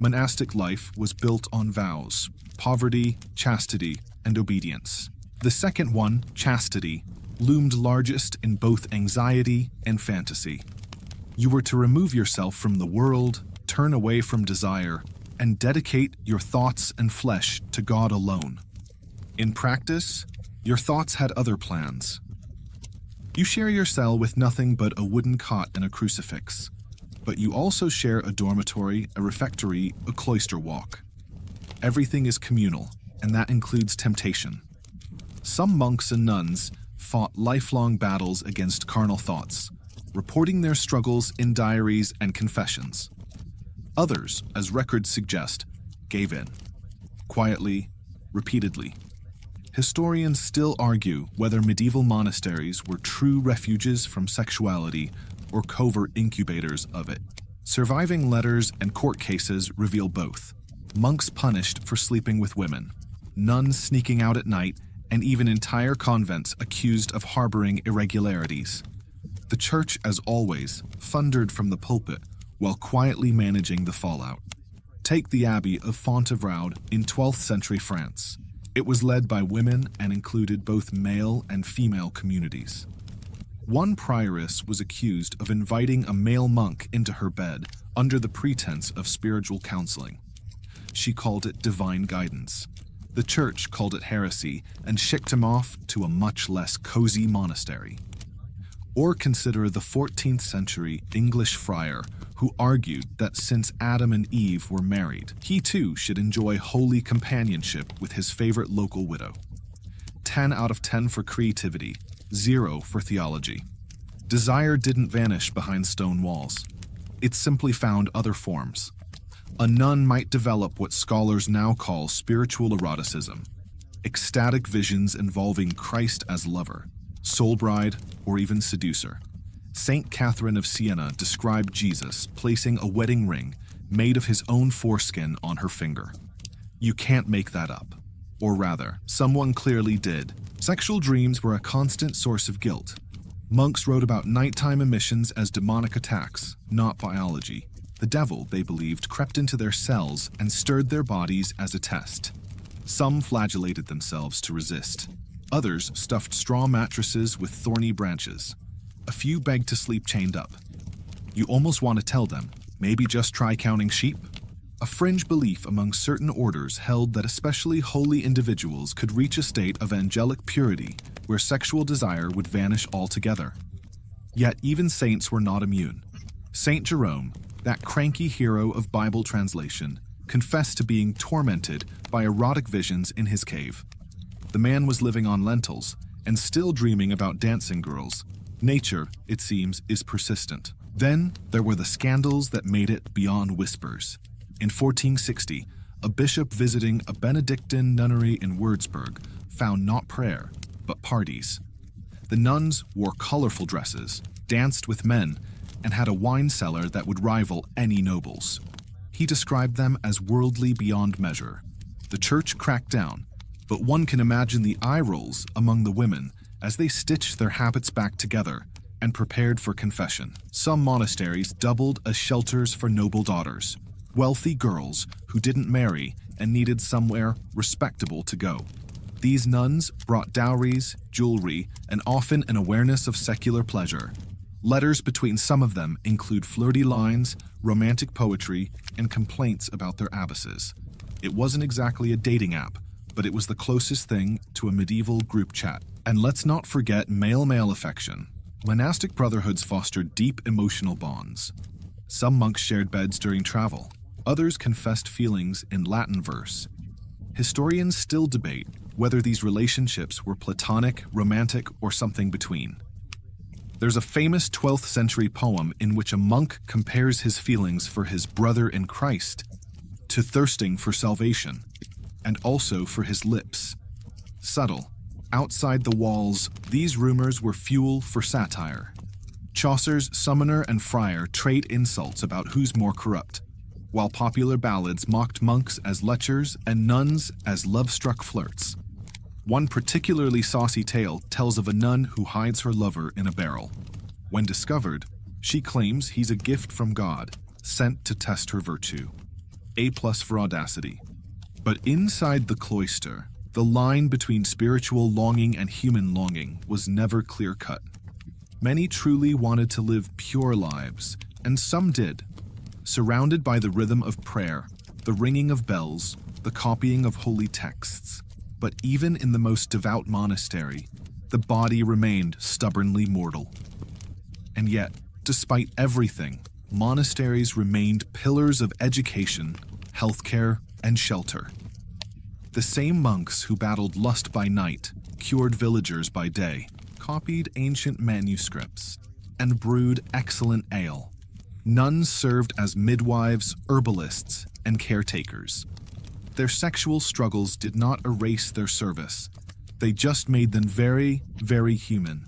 Monastic life was built on vows, poverty, chastity, and obedience. The second one, chastity, loomed largest in both anxiety and fantasy. You were to remove yourself from the world, turn away from desire, and dedicate your thoughts and flesh to God alone. In practice, your thoughts had other plans. You share your cell with nothing but a wooden cot and a crucifix, but you also share a dormitory, a refectory, a cloister walk. Everything is communal, and that includes temptation. Some monks and nuns fought lifelong battles against carnal thoughts, reporting their struggles in diaries and confessions. Others, as records suggest, gave in, quietly, repeatedly. Historians still argue whether medieval monasteries were true refuges from sexuality or covert incubators of it. Surviving letters and court cases reveal both. Monks punished for sleeping with women, nuns sneaking out at night, and even entire convents accused of harboring irregularities. The church, as always, thundered from the pulpit while quietly managing the fallout. Take the Abbey of Fontevraud in 12th century France. It was led by women and included both male and female communities. One prioress was accused of inviting a male monk into her bed under the pretense of spiritual counseling. She called it divine guidance. The church called it heresy and shipped him off to a much less cozy monastery. Or consider the 14th century English friar who argued that since Adam and Eve were married, he too should enjoy holy companionship with his favorite local widow. 10 out of 10 for creativity, 0 for theology. Desire didn't vanish behind stone walls. It simply found other forms. A nun might develop what scholars now call spiritual eroticism, ecstatic visions involving Christ as lover. soul bride, or even seducer. Saint Catherine of Siena described Jesus placing a wedding ring made of his own foreskin on her finger. You can't make that up. Or rather, someone clearly did. Sexual dreams were a constant source of guilt. Monks wrote about nighttime emissions as demonic attacks, not biology. The devil, they believed, crept into their cells and stirred their bodies as a test. Some flagellated themselves to resist. Others stuffed straw mattresses with thorny branches. A few begged to sleep chained up. You almost want to tell them, maybe just try counting sheep? A fringe belief among certain orders held that especially holy individuals could reach a state of angelic purity where sexual desire would vanish altogether. Yet even saints were not immune. Saint Jerome, that cranky hero of Bible translation, confessed to being tormented by erotic visions in his cave. The man was living on lentils and still dreaming about dancing girls. Nature, it seems, is persistent. Then there were the scandals that made it beyond whispers. In 1460, a bishop visiting a Benedictine nunnery in Würzburg found not prayer, but parties. The nuns wore colorful dresses, danced with men, and had a wine cellar that would rival any noble's. He described them as worldly beyond measure. The church cracked down, but one can imagine the eye rolls among the women as they stitched their habits back together and prepared for confession. Some monasteries doubled as shelters for noble daughters, wealthy girls who didn't marry and needed somewhere respectable to go. These nuns brought dowries, jewelry, and often an awareness of secular pleasure. Letters between some of them include flirty lines, romantic poetry, and complaints about their abbesses. It wasn't exactly a dating app, but it was the closest thing to a medieval group chat. And let's not forget male-male affection. Monastic brotherhoods fostered deep emotional bonds. Some monks shared beds during travel. Others confessed feelings in Latin verse. Historians still debate whether these relationships were platonic, romantic, or something between. There's a famous 12th century poem in which a monk compares his feelings for his brother in Christ to thirsting for salvation, and also for his lips. Subtle. Outside the walls, these rumors were fuel for satire. Chaucer's Summoner and Friar trade insults about who's more corrupt, while popular ballads mocked monks as lechers and nuns as love-struck flirts. One particularly saucy tale tells of a nun who hides her lover in a barrel. When discovered, she claims he's a gift from God, sent to test her virtue. A+ for audacity. But inside the cloister, the line between spiritual longing and human longing was never clear-cut. Many truly wanted to live pure lives, and some did. Surrounded by the rhythm of prayer, the ringing of bells, the copying of holy texts. But even in the most devout monastery, the body remained stubbornly mortal. And yet, despite everything, monasteries remained pillars of education, healthcare, and shelter. The same monks who battled lust by night, cured villagers by day, copied ancient manuscripts, and brewed excellent ale. Nuns served as midwives, herbalists, and caretakers. Their sexual struggles did not erase their service. They just made them very, very human.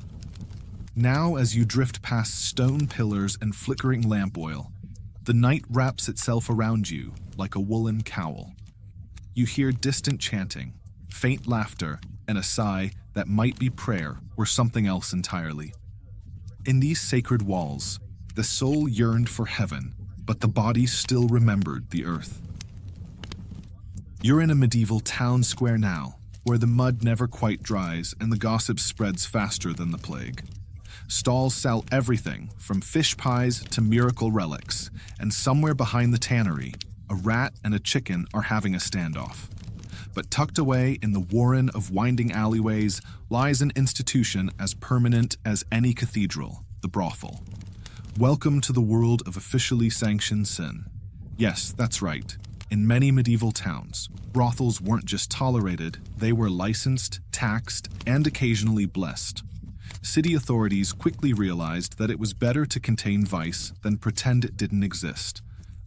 Now, as you drift past stone pillars and flickering lamp oil, the night wraps itself around you like a woolen cowl. You hear distant chanting, faint laughter, and a sigh that might be prayer or something else entirely. In these sacred walls, the soul yearned for heaven, but the body still remembered the earth. You're in a medieval town square now, where the mud never quite dries and the gossip spreads faster than the plague. Stalls sell everything from fish pies to miracle relics, and somewhere behind the tannery, a rat and a chicken are having a standoff. But tucked away in the warren of winding alleyways lies an institution as permanent as any cathedral, the brothel. Welcome to the world of officially sanctioned sin. Yes, that's right. In many medieval towns, brothels weren't just tolerated, they were licensed, taxed, and occasionally blessed. City authorities quickly realized that it was better to contain vice than pretend it didn't exist.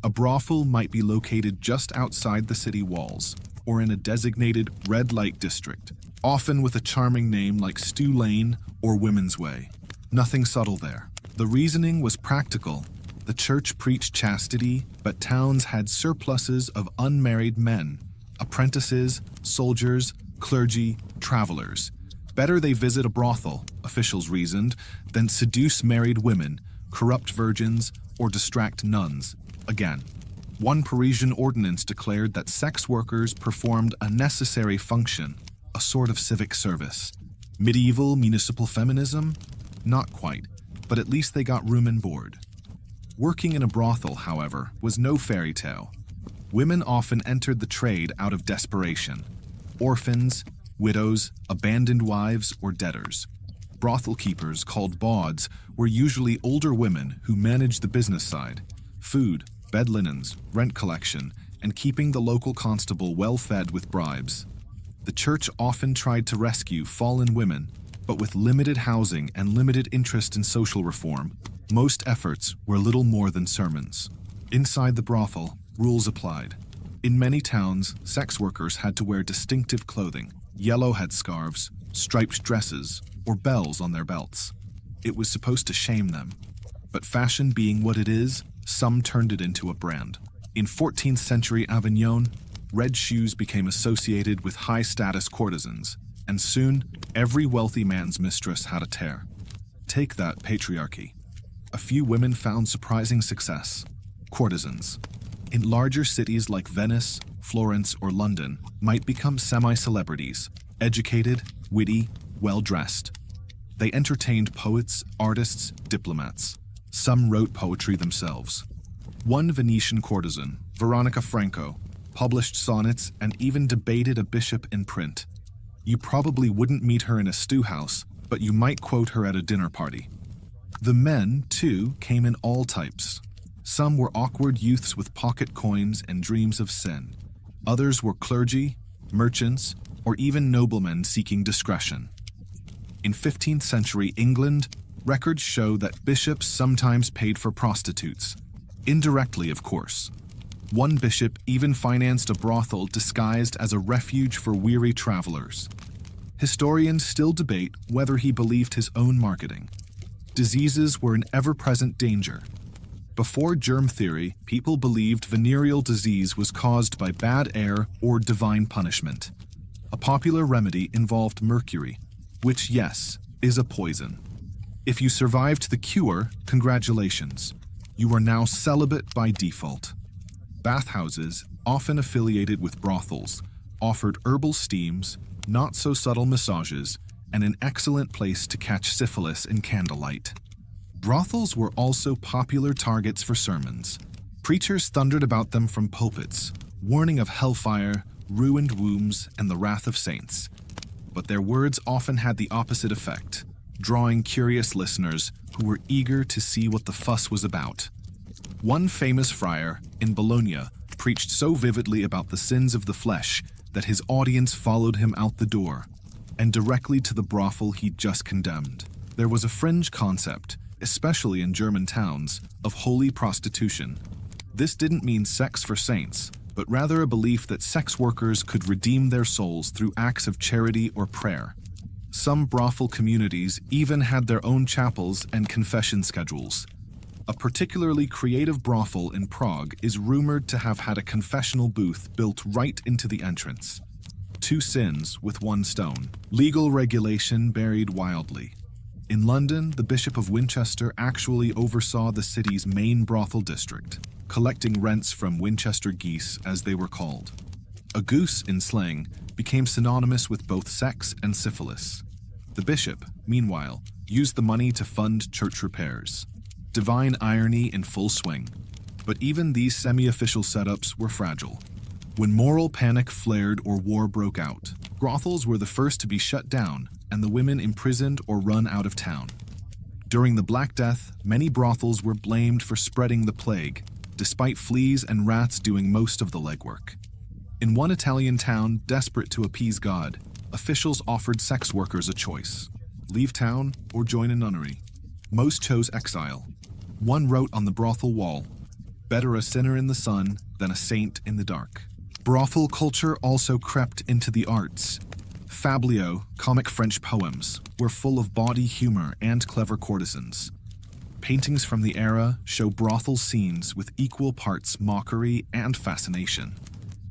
A brothel might be located just outside the city walls, or in a designated red light district, often with a charming name like Stew Lane or Women's Way. Nothing subtle there. The reasoning was practical. The church preached chastity, but towns had surpluses of unmarried men, apprentices, soldiers, clergy, travelers. Better they visit a brothel, officials reasoned, than seduce married women, corrupt virgins, or distract nuns. Again, one Parisian ordinance declared that sex workers performed a necessary function, a sort of civic service. Medieval municipal feminism? Not quite, but at least they got room and board. Working in a brothel, however, was no fairy tale. Women often entered the trade out of desperation. Orphans, widows, abandoned wives, or debtors. Brothel keepers, called bawds, were usually older women who managed the business side: food, bed linens, rent collection, and keeping the local constable well fed with bribes. The church often tried to rescue fallen women, but with limited housing and limited interest in social reform, most efforts were little more than sermons. Inside the brothel, rules applied. In many towns, sex workers had to wear distinctive clothing: yellow headscarves, striped dresses, or bells on their belts. It was supposed to shame them. But fashion being what it is, some turned it into a brand. In 14th century Avignon, red shoes became associated with high-status courtesans, and soon every wealthy man's mistress had a tear. Take that patriarchy. A few women found surprising success: courtesans. In larger cities like Venice, Florence, or London, might become semi-celebrities, educated, witty, well-dressed. They entertained poets, artists, diplomats. Some wrote poetry themselves. One Venetian courtesan, Veronica Franco, published sonnets and even debated a bishop in print. You probably wouldn't meet her in a stew house, but you might quote her at a dinner party. The men, too, came in all types. Some were awkward youths with pocket coins and dreams of sin. Others were clergy, merchants, or even noblemen seeking discretion. In 15th century England, records show that bishops sometimes paid for prostitutes. Indirectly, of course. One bishop even financed a brothel disguised as a refuge for weary travelers. Historians still debate whether he believed his own marketing. Diseases were an ever-present danger. Before germ theory, people believed venereal disease was caused by bad air or divine punishment. A popular remedy involved mercury, which, yes, is a poison. If you survived the cure, congratulations. You are now celibate by default. Bathhouses, often affiliated with brothels, offered herbal steams, not-so-subtle massages, and an excellent place to catch syphilis in candlelight. Brothels were also popular targets for sermons. Preachers thundered about them from pulpits, warning of hellfire, ruined wombs, and the wrath of saints. But their words often had the opposite effect, drawing curious listeners who were eager to see what the fuss was about. One famous friar in Bologna preached so vividly about the sins of the flesh that his audience followed him out the door, and directly to the brothel he'd just condemned. There was a fringe concept, especially in German towns, of holy prostitution. This didn't mean sex for saints, but rather a belief that sex workers could redeem their souls through acts of charity or prayer. Some brothel communities even had their own chapels and confession schedules. A particularly creative brothel in Prague is rumored to have had a confessional booth built right into the entrance. Two sins with one stone. Legal regulation varied wildly. In London, the Bishop of Winchester actually oversaw the city's main brothel district, collecting rents from Winchester geese, as they were called. A goose, in slang, became synonymous with both sex and syphilis. The bishop, meanwhile, used the money to fund church repairs. Divine irony in full swing. But even these semi-official setups were fragile. When moral panic flared or war broke out, brothels were the first to be shut down and the women imprisoned or run out of town. During the Black Death, many brothels were blamed for spreading the plague, despite fleas and rats doing most of the legwork. In one Italian town, desperate to appease God, officials offered sex workers a choice: leave town or join a nunnery. Most chose exile. One wrote on the brothel wall, "Better a sinner in the sun than a saint in the dark." Brothel culture also crept into the arts. Fabliaux, comic French poems, were full of bawdy humor and clever courtesans. Paintings from the era show brothel scenes with equal parts mockery and fascination.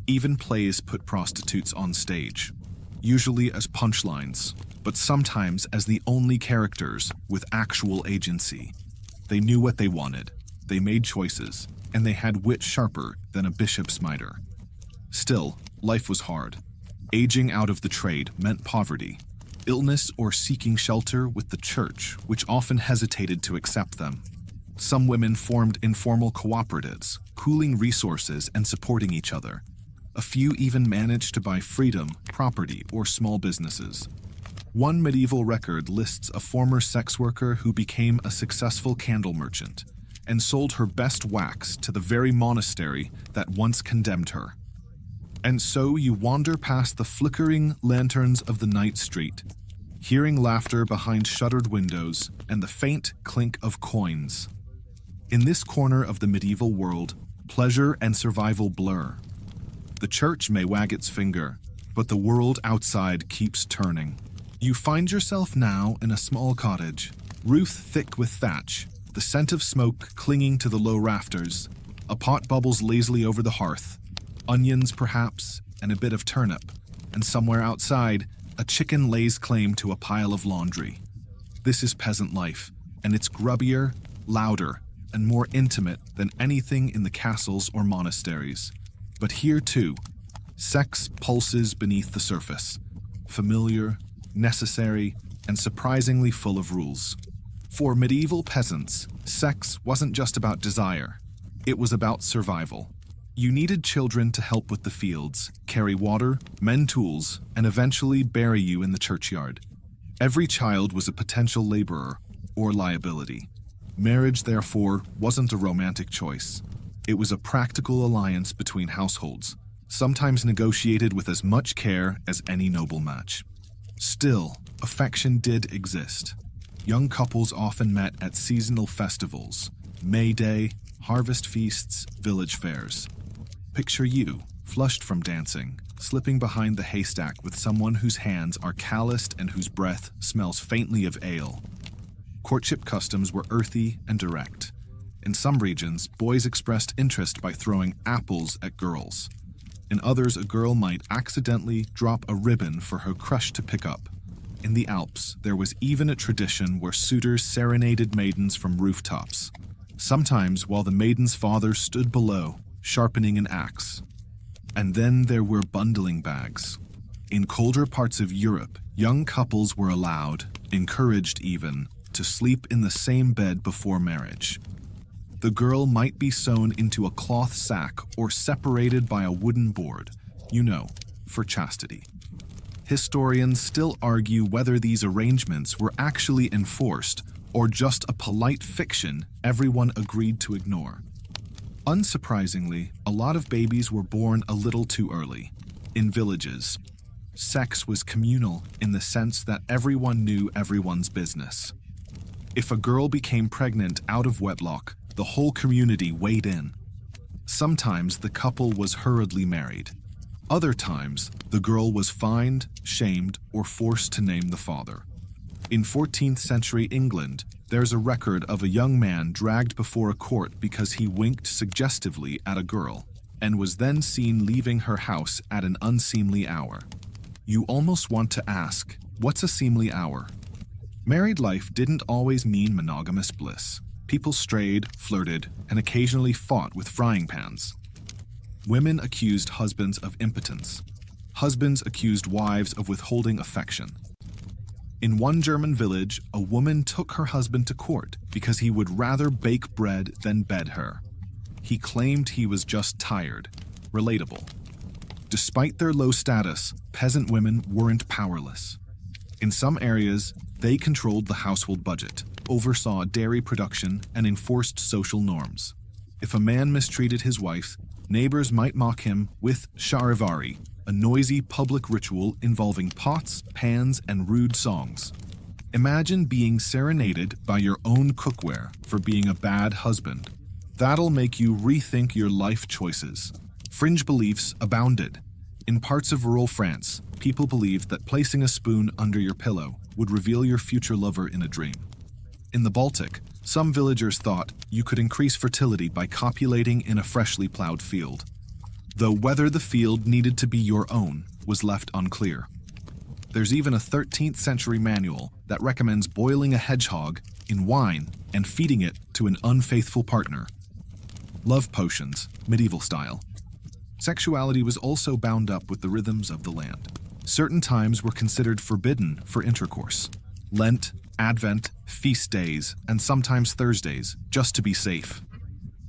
Even plays put prostitutes on stage, usually as punchlines, but sometimes as the only characters with actual agency. They knew what they wanted, they made choices, and they had wit sharper than a bishop's mitre. Still, life was hard. Aging out of the trade meant poverty, illness, or seeking shelter with the church, which often hesitated to accept them. Some women formed informal cooperatives, pooling resources and supporting each other. A few even managed to buy freedom, property, or small businesses. One medieval record lists a former sex worker who became a successful candle merchant and sold her best wax to the very monastery that once condemned her. And so you wander past the flickering lanterns of the night street, hearing laughter behind shuttered windows and the faint clink of coins. In this corner of the medieval world, pleasure and survival blur. The church may wag its finger, but the world outside keeps turning. You find yourself now in a small cottage, roof thick with thatch, the scent of smoke clinging to the low rafters. A pot bubbles lazily over the hearth, onions perhaps, and a bit of turnip, and somewhere outside, a chicken lays claim to a pile of laundry. This is peasant life, and it's grubbier, louder, and more intimate than anything in the castles or monasteries. But here too, sex pulses beneath the surface, familiar, necessary, and surprisingly full of rules. For medieval peasants, sex wasn't just about desire, it was about survival. You needed children to help with the fields, carry water, mend tools, and eventually bury you in the churchyard. Every child was a potential laborer or liability. Marriage, therefore, wasn't a romantic choice. It was a practical alliance between households, sometimes negotiated with as much care as any noble match. Still, affection did exist. Young couples often met at seasonal festivals, May Day, harvest feasts, village fairs. Picture you, flushed from dancing, slipping behind the haystack with someone whose hands are calloused and whose breath smells faintly of ale. Courtship customs were earthy and direct. In some regions, boys expressed interest by throwing apples at girls. In others, a girl might accidentally drop a ribbon for her crush to pick up. In the Alps, there was even a tradition where suitors serenaded maidens from rooftops, sometimes while the maiden's father stood below, sharpening an axe. And then there were bundling bags. In colder parts of Europe, young couples were allowed, encouraged even, to sleep in the same bed before marriage. The girl might be sewn into a cloth sack or separated by a wooden board, for chastity. Historians still argue whether these arrangements were actually enforced or just a polite fiction everyone agreed to ignore. Unsurprisingly, a lot of babies were born a little too early. In villages, sex was communal in the sense that everyone knew everyone's business. If a girl became pregnant out of wedlock, the whole community weighed in. Sometimes the couple was hurriedly married. Other times, the girl was fined, shamed, or forced to name the father. In 14th century England, there's a record of a young man dragged before a court because he winked suggestively at a girl and was then seen leaving her house at an unseemly hour. You almost want to ask, what's a seemly hour? Married life didn't always mean monogamous bliss. People strayed, flirted, and occasionally fought with frying pans. Women accused husbands of impotence. Husbands accused wives of withholding affection. In one German village, a woman took her husband to court because he would rather bake bread than bed her. He claimed he was just tired. Relatable. Despite their low status, peasant women weren't powerless. In some areas, they controlled the household budget, oversaw dairy production, and enforced social norms. If a man mistreated his wife, neighbors might mock him with charivari, a noisy public ritual involving pots, pans, and rude songs. Imagine being serenaded by your own cookware for being a bad husband. That'll make you rethink your life choices. Fringe beliefs abounded. In parts of rural France, people believed that placing a spoon under your pillow would reveal your future lover in a dream. In the Baltic, some villagers thought you could increase fertility by copulating in a freshly plowed field, though whether the field needed to be your own was left unclear. There's even a 13th century manual that recommends boiling a hedgehog in wine and feeding it to an unfaithful partner. Love potions, medieval style. Sexuality was also bound up with the rhythms of the land. Certain times were considered forbidden for intercourse. Lent, Advent, feast days, and sometimes Thursdays, just to be safe.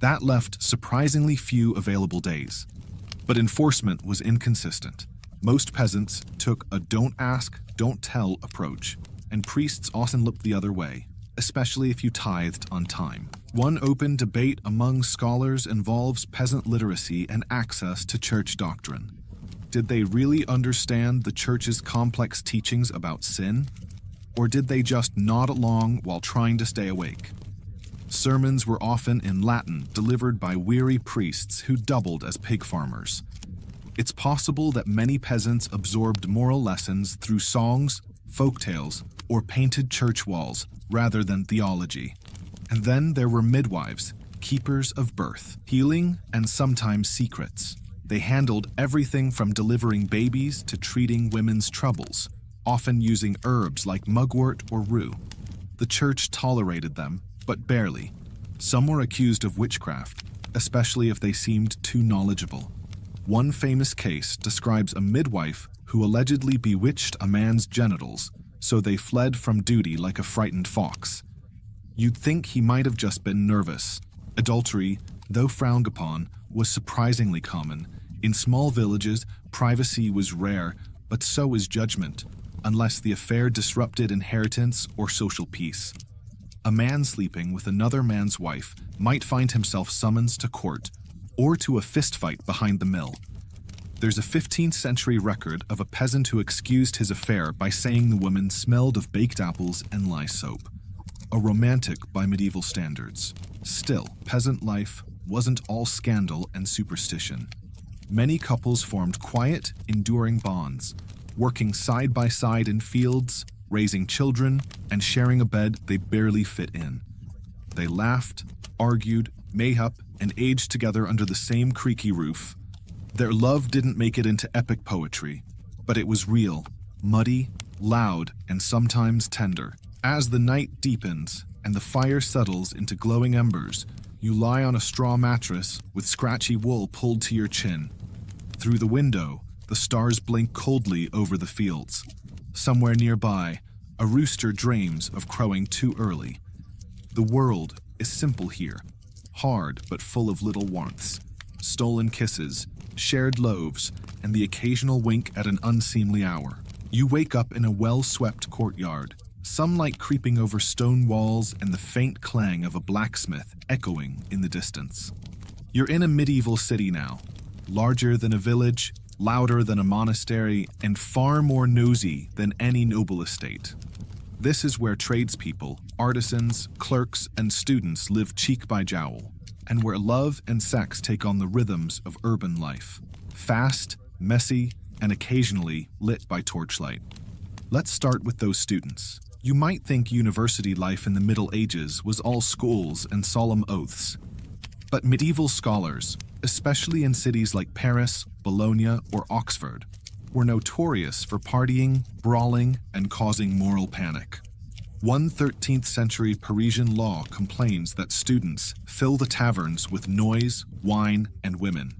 That left surprisingly few available days. But enforcement was inconsistent. Most peasants took a don't ask, don't tell approach, and priests often looked the other way, especially if you tithed on time. One open debate among scholars involves peasant literacy and access to church doctrine. Did they really understand the church's complex teachings about sin? Or did they just nod along while trying to stay awake? Sermons were often in Latin, delivered by weary priests who doubled as pig farmers. It's possible that many peasants absorbed moral lessons through songs, folktales, or painted church walls rather than theology. And then there were midwives, keepers of birth, healing, and sometimes secrets. They handled everything from delivering babies to treating women's troubles, often using herbs like mugwort or rue. The church tolerated them, but barely. Some were accused of witchcraft, especially if they seemed too knowledgeable. One famous case describes a midwife who allegedly bewitched a man's genitals, so they fled from duty like a frightened fox. You'd think he might have just been nervous. Adultery, though frowned upon, was surprisingly common. In small villages, privacy was rare, but so was judgment, unless the affair disrupted inheritance or social peace. A man sleeping with another man's wife might find himself summoned to court or to a fistfight behind the mill. There's a 15th century record of a peasant who excused his affair by saying the woman smelled of baked apples and lye soap. A romantic by medieval standards. Still, peasant life wasn't all scandal and superstition. Many couples formed quiet, enduring bonds, working side by side in fields, raising children, and sharing a bed they barely fit in. They laughed, argued, mayhap, and aged together under the same creaky roof. Their love didn't make it into epic poetry, but it was real, muddy, loud, and sometimes tender. As the night deepens and the fire settles into glowing embers, you lie on a straw mattress with scratchy wool pulled to your chin. Through the window, the stars blink coldly over the fields. Somewhere nearby, a rooster dreams of crowing too early. The world is simple here, hard but full of little warmths, stolen kisses, shared loaves, and the occasional wink at an unseemly hour. You wake up in a well-swept courtyard, sunlight creeping over stone walls and the faint clang of a blacksmith echoing in the distance. You're in a medieval city now, larger than a village, louder than a monastery, and far more nosy than any noble estate. This is where tradespeople, artisans, clerks, and students live cheek by jowl, and where love and sex take on the rhythms of urban life. Fast, messy, and occasionally lit by torchlight. Let's start with those students. You might think university life in the Middle Ages was all schools and solemn oaths. But medieval scholars, especially in cities like Paris, Bologna, or Oxford, were notorious for partying, brawling, and causing moral panic. One 13th century Parisian law complains that students fill the taverns with noise, wine, and women.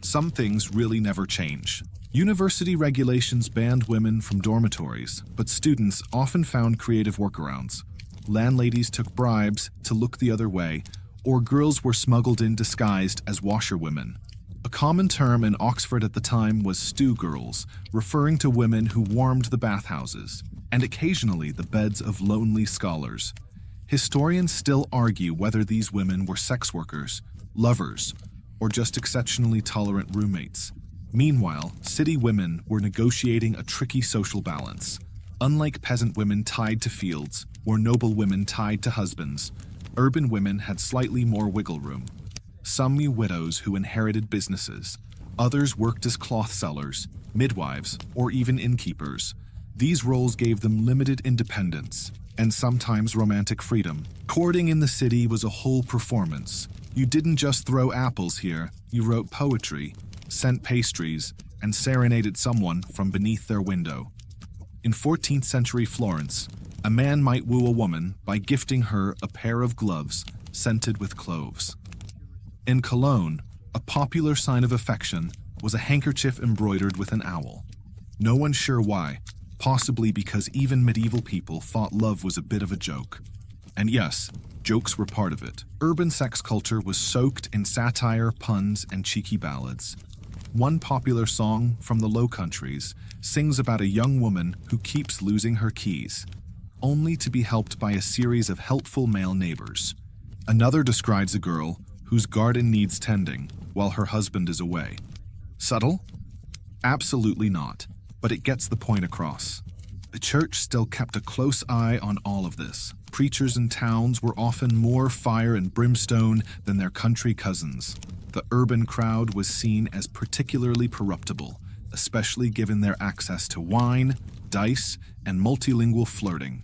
Some things really never change. University regulations banned women from dormitories, but students often found creative workarounds. Landladies took bribes to look the other way, or girls were smuggled in disguised as washerwomen. A common term in Oxford at the time was stew girls, referring to women who warmed the bathhouses, and occasionally the beds of lonely scholars. Historians still argue whether these women were sex workers, lovers, or just exceptionally tolerant roommates. Meanwhile, city women were negotiating a tricky social balance. Unlike peasant women tied to fields, or noble women tied to husbands, urban women had slightly more wiggle room. Some knew widows who inherited businesses. Others worked as cloth sellers, midwives, or even innkeepers. These roles gave them limited independence and sometimes romantic freedom. Courting in the city was a whole performance. You didn't just throw apples here, you wrote poetry, sent pastries, and serenaded someone from beneath their window. In 14th century Florence, a man might woo a woman by gifting her a pair of gloves scented with cloves. In Cologne, a popular sign of affection was a handkerchief embroidered with an owl. No one's sure why, possibly because even medieval people thought love was a bit of a joke. And yes, jokes were part of it. Urban sex culture was soaked in satire, puns, and cheeky ballads. One popular song from the Low Countries sings about a young woman who keeps losing her keys, only to be helped by a series of helpful male neighbors. Another describes a girl whose garden needs tending while her husband is away. Subtle? Absolutely not, but it gets the point across. The church still kept a close eye on all of this. Preachers in towns were often more fire and brimstone than their country cousins. The urban crowd was seen as particularly corruptible, especially given their access to wine, dice, and multilingual flirting.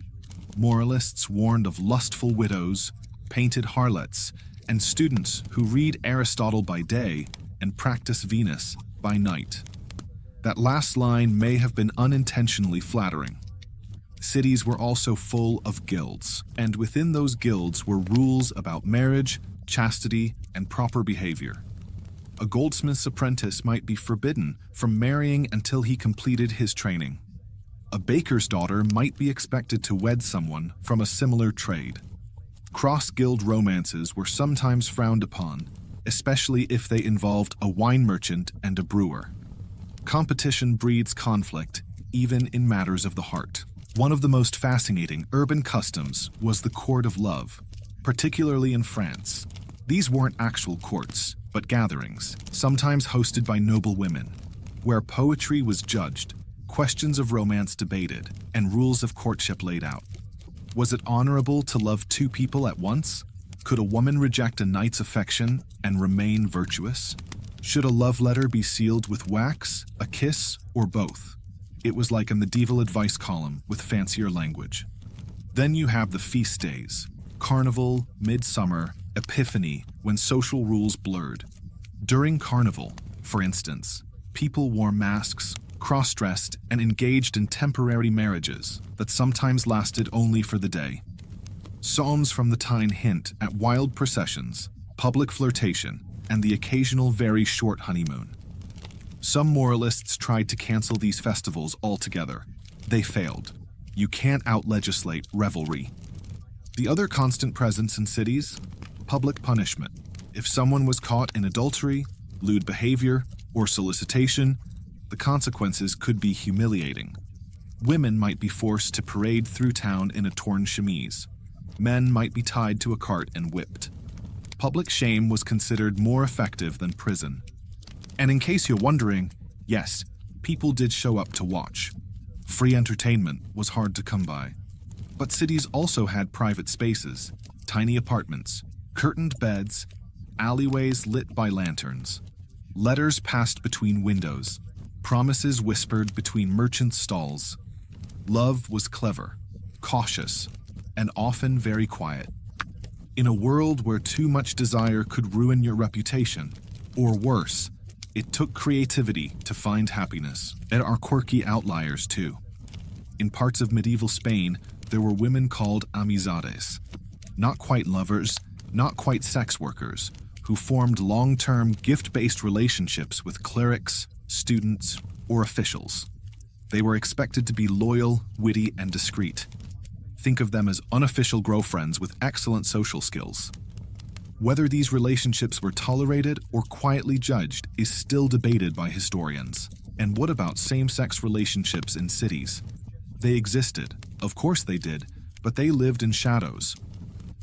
Moralists warned of lustful widows, painted harlots, and students who read Aristotle by day and practice Venus by night. That last line may have been unintentionally flattering. Cities were also full of guilds, and within those guilds were rules about marriage, chastity, and proper behavior. A goldsmith's apprentice might be forbidden from marrying until he completed his training. A baker's daughter might be expected to wed someone from a similar trade. Cross-guild romances were sometimes frowned upon, especially if they involved a wine merchant and a brewer. Competition breeds conflict, even in matters of the heart. One of the most fascinating urban customs was the court of love, particularly in France. These weren't actual courts, but gatherings, sometimes hosted by noble women, where poetry was judged, questions of romance debated, and rules of courtship laid out. Was it honorable to love two people at once? Could a woman reject a knight's affection and remain virtuous? Should a love letter be sealed with wax, a kiss, or both? It was like a medieval advice column with fancier language. Then you have the feast days, Carnival, Midsummer, Epiphany, when social rules blurred. During Carnival, for instance, people wore masks, cross-dressed, and engaged in temporary marriages that sometimes lasted only for the day. Psalms from the Tyne hint at wild processions, public flirtation, and the occasional very short honeymoon. Some moralists tried to cancel these festivals altogether. They failed. You can't out-legislate revelry. The other constant presence in cities? Public punishment. If someone was caught in adultery, lewd behavior, or solicitation, the consequences could be humiliating. Women might be forced to parade through town in a torn chemise. Men might be tied to a cart and whipped. Public shame was considered more effective than prison. And in case you're wondering, yes, people did show up to watch. Free entertainment was hard to come by. But cities also had private spaces, tiny apartments, curtained beds, alleyways lit by lanterns. Letters passed between windows, promises whispered between merchants' stalls. Love was clever, cautious, and often very quiet. In a world where too much desire could ruin your reputation, or worse, it took creativity to find happiness. There are quirky outliers too. In parts of medieval Spain, there were women called amizades, not quite lovers, not quite sex workers, who formed long-term gift-based relationships with clerics, students, or officials. They were expected to be loyal, witty, and discreet. Think of them as unofficial girlfriends with excellent social skills. Whether these relationships were tolerated or quietly judged is still debated by historians. And what about same-sex relationships in cities? They existed, of course they did, but they lived in shadows.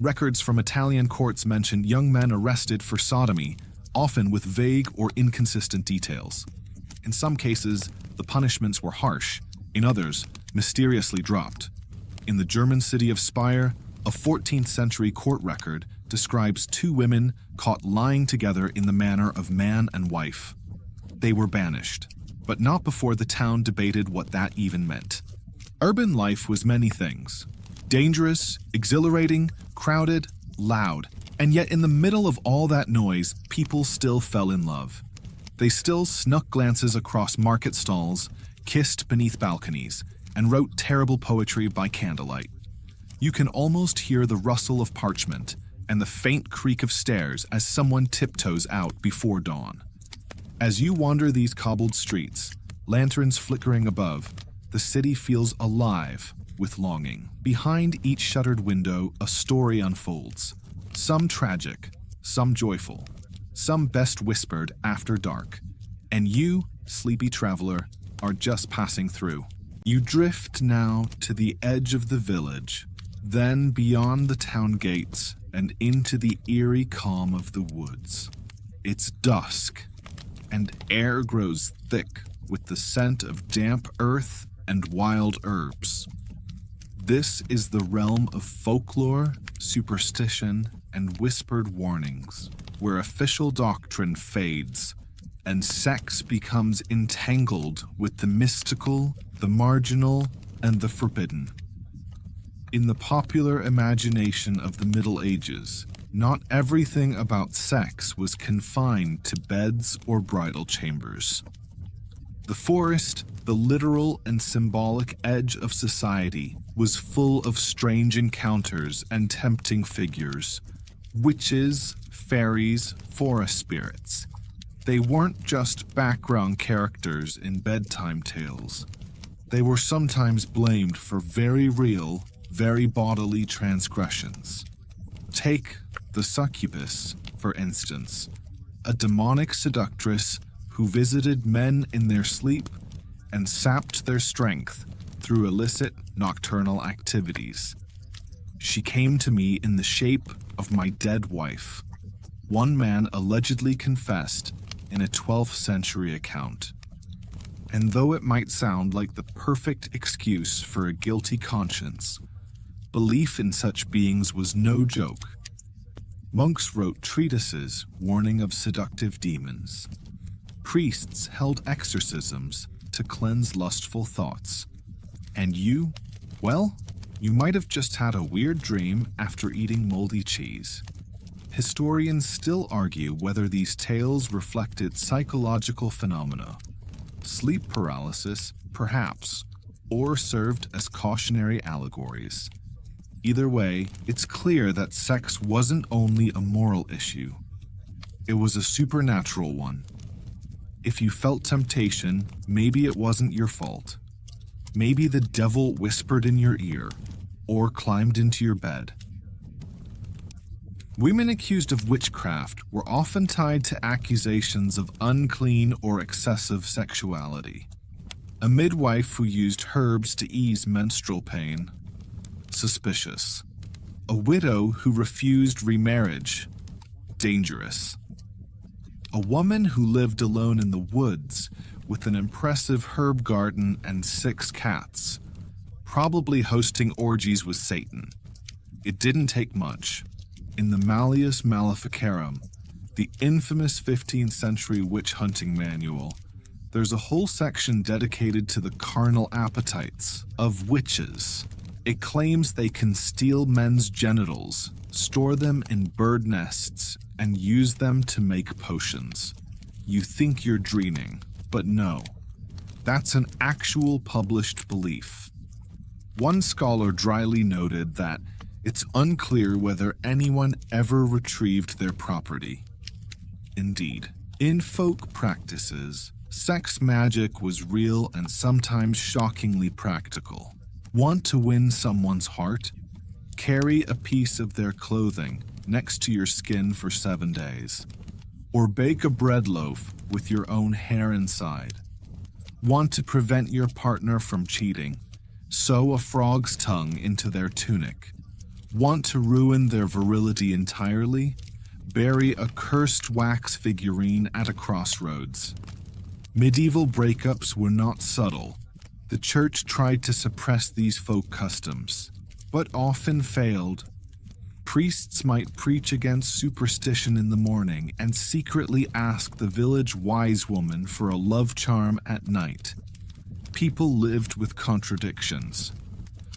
Records from Italian courts mention young men arrested for sodomy, often with vague or inconsistent details. In some cases, the punishments were harsh, in others, mysteriously dropped. In the German city of Speyer, a 14th century court record describes two women caught lying together in the manner of man and wife. they were banished, but not before the town debated what that even meant. Urban life was many things: dangerous, exhilarating, crowded, loud, and yet in the middle of all that noise, people still fell in love. They still snuck glances across market stalls, kissed beneath balconies, and wrote terrible poetry by candlelight. You can almost hear the rustle of parchment and the faint creak of stairs as someone tiptoes out before dawn. As you wander these cobbled streets, lanterns flickering above, the city feels alive with longing. Behind each shuttered window, a story unfolds. Some tragic, some joyful, some best whispered after dark. And you, sleepy traveler, are just passing through. You drift now to the edge of the village, then beyond the town gates and into the eerie calm of the woods. It's dusk, and air grows thick with the scent of damp earth and wild herbs. This is the realm of folklore, superstition, and whispered warnings, where official doctrine fades and sex becomes entangled with the mystical, the marginal, and the forbidden. In the popular imagination of the Middle Ages, not everything about sex was confined to beds or bridal chambers. The forest, the literal and symbolic edge of society, was full of strange encounters and tempting figures. Witches, fairies, forest spirits. They weren't just background characters in bedtime tales. They were sometimes blamed for very real, very bodily transgressions. Take the succubus, for instance, a demonic seductress who visited men in their sleep and sapped their strength through illicit nocturnal activities. She came to me in the shape of my dead wife. One man allegedly confessed in a 12th century account. And though it might sound like the perfect excuse for a guilty conscience, belief in such beings was no joke. Monks wrote treatises warning of seductive demons. Priests held exorcisms to cleanse lustful thoughts. And you, well, you might have just had a weird dream after eating moldy cheese. Historians still argue whether these tales reflected psychological phenomena. Sleep paralysis, perhaps, or served as cautionary allegories. Either way, it's clear that sex wasn't only a moral issue. It was a supernatural one. If you felt temptation, maybe it wasn't your fault. Maybe the devil whispered in your ear, or climbed into your bed. Women accused of witchcraft were often tied to accusations of unclean or excessive sexuality. A midwife who used herbs to ease menstrual pain, suspicious. A widow who refused remarriage, dangerous. A woman who lived alone in the woods with an impressive herb garden and 6 cats, probably hosting orgies with Satan. It didn't take much. In the Malleus Maleficarum, the infamous 15th century witch hunting manual, there's a whole section dedicated to the carnal appetites of witches. It claims they can steal men's genitals, store them in bird nests, and use them to make potions. You think you're dreaming, but no. That's an actual published belief. One scholar dryly noted that it's unclear whether anyone ever retrieved their property. Indeed, in folk practices, sex magic was real and sometimes shockingly practical. Want to win someone's heart? Carry a piece of their clothing next to your skin for 7 days. Or bake a bread loaf with your own hair inside. Want to prevent your partner from cheating? Sew a frog's tongue into their tunic. Want to ruin their virility entirely? Bury a cursed wax figurine at a crossroads. Medieval breakups were not subtle. The church tried to suppress these folk customs, but often failed. Priests might preach against superstition in the morning and secretly ask the village wise woman for a love charm at night. People lived with contradictions.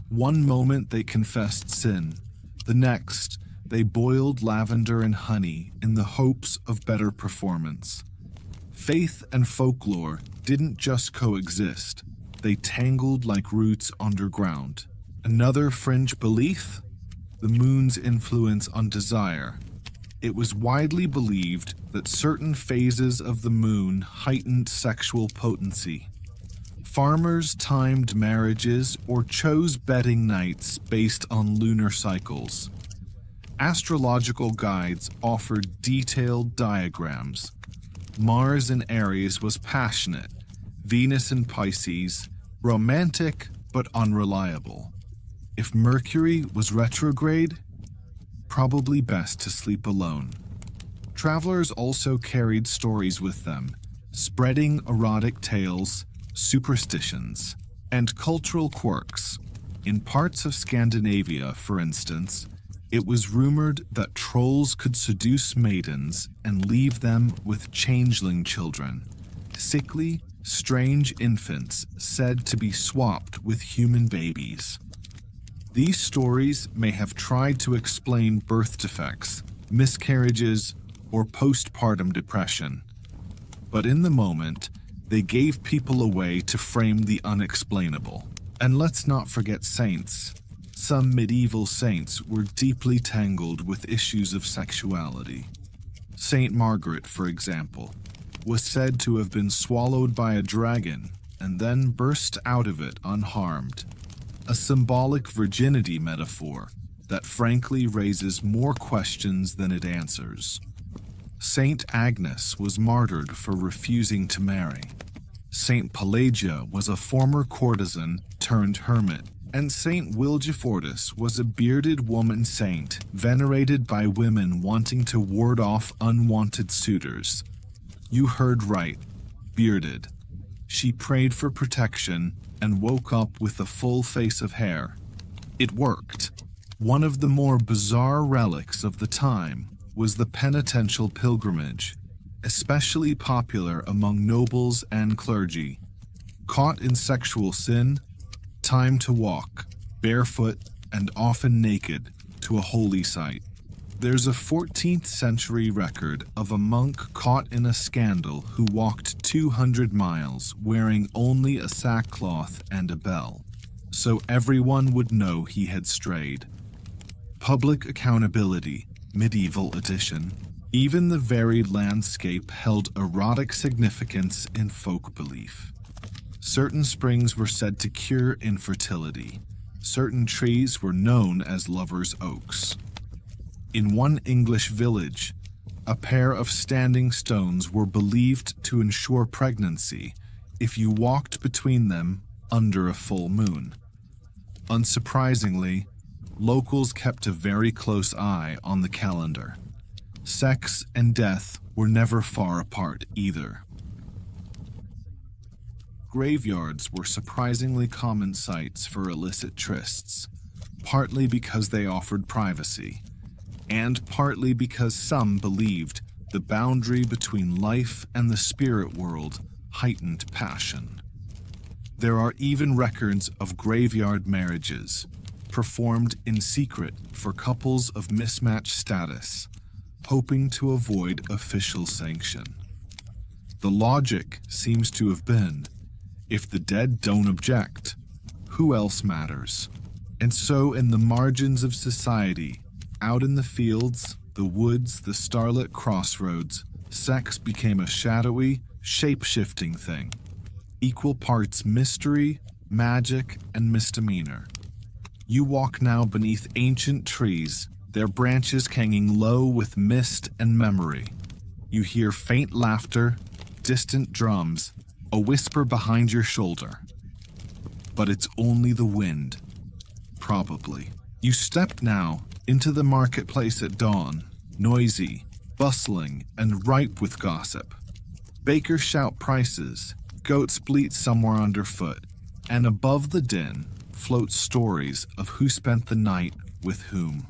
One moment they confessed sin, the next they boiled lavender and honey in the hopes of better performance. Faith and folklore didn't just coexist, they tangled like roots underground. Another fringe belief? The moon's influence on desire. It was widely believed that certain phases of the moon heightened sexual potency. Farmers timed marriages or chose bedding nights based on lunar cycles. Astrological guides offered detailed diagrams. Mars in Aries was passionate, Venus in Pisces, romantic but unreliable. If Mercury was retrograde, probably best to sleep alone. Travelers also carried stories with them, spreading erotic tales, superstitions, and cultural quirks. In parts of Scandinavia, for instance, it was rumored that trolls could seduce maidens and leave them with changeling children, sickly, strange infants said to be swapped with human babies. These stories may have tried to explain birth defects, miscarriages, or postpartum depression, but in the moment, they gave people a way to frame the unexplainable. And let's not forget saints. Some medieval saints were deeply tangled with issues of sexuality. Saint Margaret, for example, was said to have been swallowed by a dragon and then burst out of it unharmed. A symbolic virginity metaphor that frankly raises more questions than it answers. Saint Agnes was martyred for refusing to marry. Saint Pelagia was a former courtesan turned hermit, and Saint Wilgefortis was a bearded woman saint venerated by women wanting to ward off unwanted suitors. You heard right, bearded. She prayed for protection and woke up with a full face of hair. It worked. One of the more bizarre relics of the time was the penitential pilgrimage, especially popular among nobles and clergy. Caught in sexual sin, time to walk, barefoot and often naked, to a holy site. There's a 14th century record of a monk caught in a scandal who walked 200 miles wearing only a sackcloth and a bell, so everyone would know he had strayed. Public accountability, medieval edition. Even the varied landscape held erotic significance in folk belief. Certain springs were said to cure infertility. Certain trees were known as lovers' oaks. In one English village, a pair of standing stones were believed to ensure pregnancy if you walked between them under a full moon. Unsurprisingly, locals kept a very close eye on the calendar. Sex and death were never far apart either. Graveyards were surprisingly common sites for illicit trysts, partly because they offered privacy, and partly because some believed the boundary between life and the spirit world heightened passion. There are even records of graveyard marriages, performed in secret for couples of mismatched status, hoping to avoid official sanction. The logic seems to have been, if the dead don't object, who else matters? And so in the margins of society, out in the fields, the woods, the starlit crossroads, sex became a shadowy, shape-shifting thing. Equal parts mystery, magic, and misdemeanor. You walk now beneath ancient trees, their branches hanging low with mist and memory. You hear faint laughter, distant drums, a whisper behind your shoulder. But it's only the wind. Probably. You step now into the marketplace at dawn, noisy, bustling, and ripe with gossip. Bakers shout prices, goats bleat somewhere underfoot, and above the din float stories of who spent the night with whom.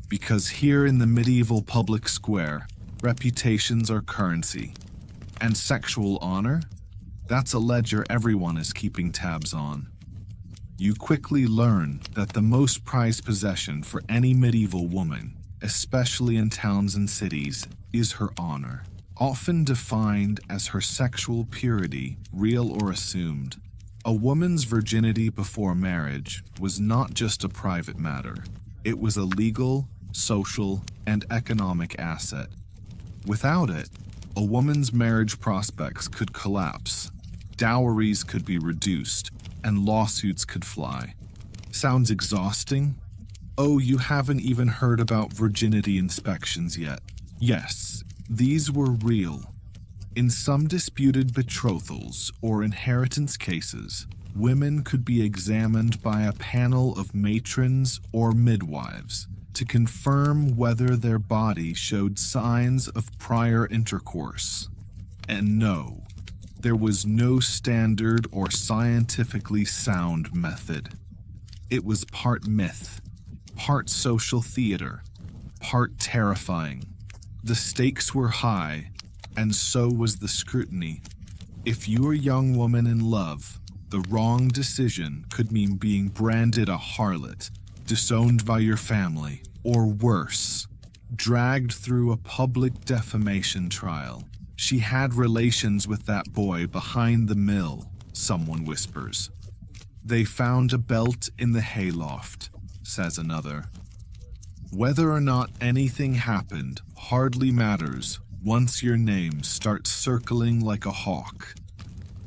Because here in the medieval public square, reputations are currency. And sexual honor? That's a ledger everyone is keeping tabs on. You quickly learn that the most prized possession for any medieval woman, especially in towns and cities, is her honor, often defined as her sexual purity, real or assumed. A woman's virginity before marriage was not just a private matter. It was a legal, social, and economic asset. Without it, a woman's marriage prospects could collapse, dowries could be reduced, and lawsuits could fly. Sounds exhausting? Oh, you haven't even heard about virginity inspections yet. Yes, these were real. In some disputed betrothals or inheritance cases, women could be examined by a panel of matrons or midwives to confirm whether their body showed signs of prior intercourse. And no, there was no standard or scientifically sound method. It was part myth, part social theater, part terrifying. The stakes were high, and so was the scrutiny. If you were a young woman in love, the wrong decision could mean being branded a harlot, disowned by your family, or worse, dragged through a public defamation trial. She had relations with that boy behind the mill, someone whispers. They found a belt in the hayloft, says another. Whether or not anything happened hardly matters once your name starts circling like a hawk.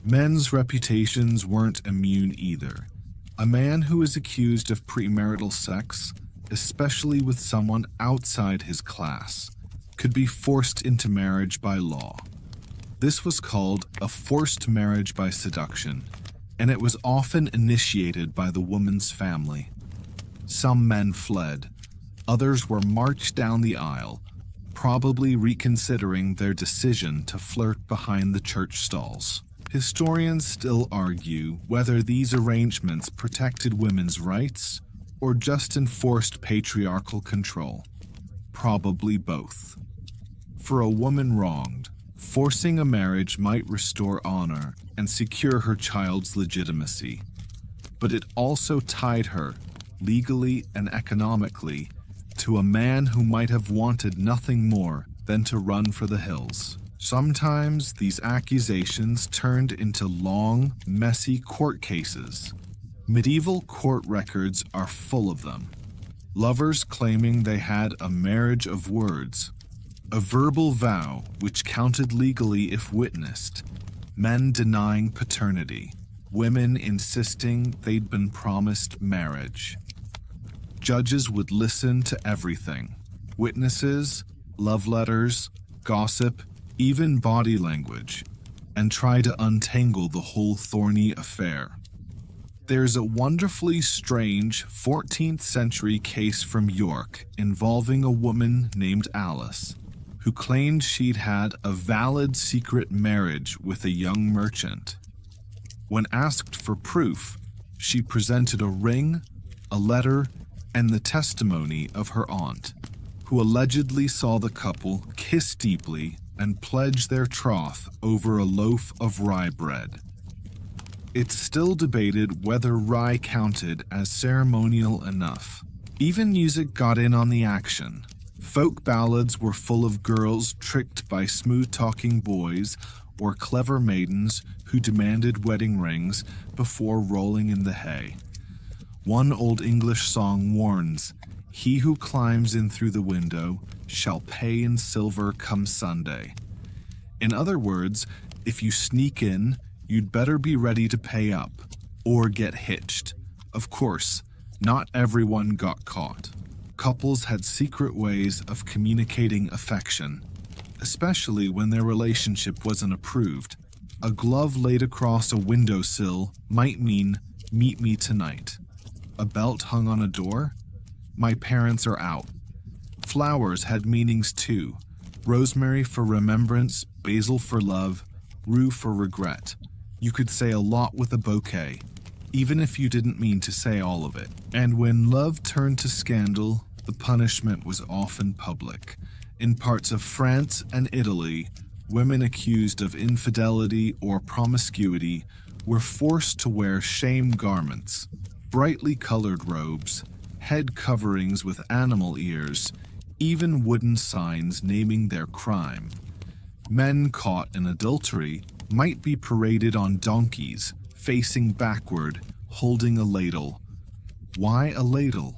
Men's reputations weren't immune either. A man who is accused of premarital sex, especially with someone outside his class, could be forced into marriage by law. This was called a forced marriage by seduction, and it was often initiated by the woman's family. Some men fled. Others were marched down the aisle, probably reconsidering their decision to flirt behind the church stalls. Historians still argue whether these arrangements protected women's rights or just enforced patriarchal control. Probably both. For a woman wronged, forcing a marriage might restore honor and secure her child's legitimacy, but it also tied her, legally and economically, to a man who might have wanted nothing more than to run for the hills. Sometimes these accusations turned into long, messy court cases. Medieval court records are full of them. Lovers claiming they had a marriage of words, a verbal vow which counted legally if witnessed, men denying paternity, women insisting they'd been promised marriage. Judges would listen to everything: witnesses, love letters, gossip, even body language, and try to untangle the whole thorny affair. There's a wonderfully strange 14th century case from York involving a woman named Alice, who claimed she'd had a valid secret marriage with a young merchant. When asked for proof, she presented a ring, a letter, and the testimony of her aunt, who allegedly saw the couple kiss deeply and pledge their troth over a loaf of rye bread. It's still debated whether rye counted as ceremonial enough. Even music got in on the action. Folk ballads were full of girls tricked by smooth-talking boys or clever maidens who demanded wedding rings before rolling in the hay. One Old English song warns, "He who climbs in through the window shall pay in silver come Sunday." In other words, if you sneak in, you'd better be ready to pay up or get hitched. Of course, not everyone got caught. Couples had secret ways of communicating affection, especially when their relationship wasn't approved. A glove laid across a windowsill might mean, "Meet me tonight." A belt hung on a door? "My parents are out." Flowers had meanings too. Rosemary for remembrance, basil for love, rue for regret. You could say a lot with a bouquet, even if you didn't mean to say all of it. And when love turned to scandal, the punishment was often public. In parts of France and Italy, women accused of infidelity or promiscuity were forced to wear shame garments, brightly colored robes, head coverings with animal ears, even wooden signs naming their crime. Men caught in adultery might be paraded on donkeys, facing backward, holding a ladle. Why a ladle?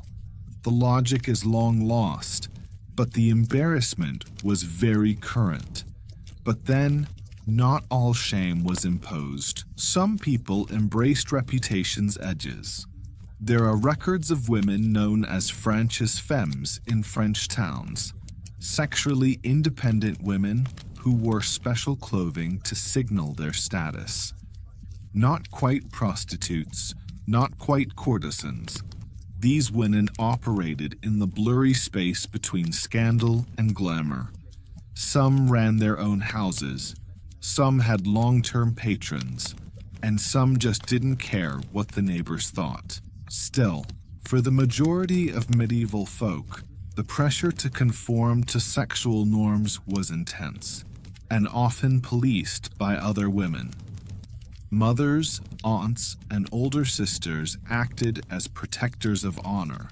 The logic is long lost, but the embarrassment was very current. But then, not all shame was imposed. Some people embraced reputation's edges. There are records of women known as Franches femmes in French towns, sexually independent women who wore special clothing to signal their status. Not quite prostitutes, not quite courtesans. These women operated in the blurry space between scandal and glamour. Some ran their own houses, some had long-term patrons, and some just didn't care what the neighbors thought. Still, for the majority of medieval folk, the pressure to conform to sexual norms was intense, and often policed by other women. Mothers, aunts, and older sisters acted as protectors of honor,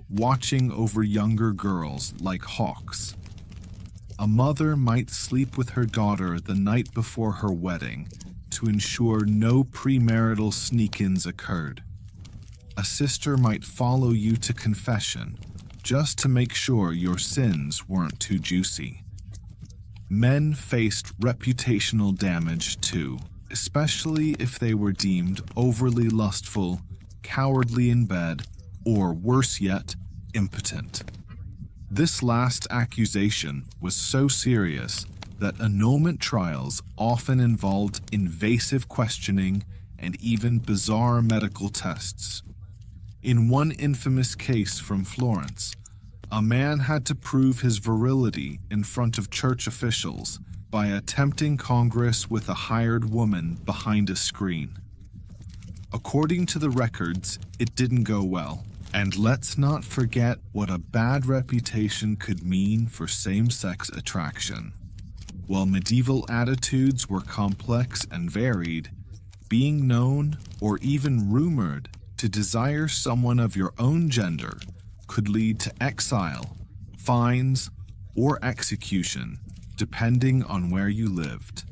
watching over younger girls like hawks. A mother might sleep with her daughter the night before her wedding to ensure no premarital sneak-ins occurred. A sister might follow you to confession just to make sure your sins weren't too juicy. Men faced reputational damage too, especially if they were deemed overly lustful, cowardly in bed, or worse yet, impotent. This last accusation was so serious that annulment trials often involved invasive questioning and even bizarre medical tests. In one infamous case from Florence, a man had to prove his virility in front of church officials by attempting congress with a hired woman behind a screen. According to the records, it didn't go well. And let's not forget what a bad reputation could mean for same-sex attraction. While medieval attitudes were complex and varied, being known or even rumored to desire someone of your own gender could lead to exile, fines, or execution, depending on where you lived.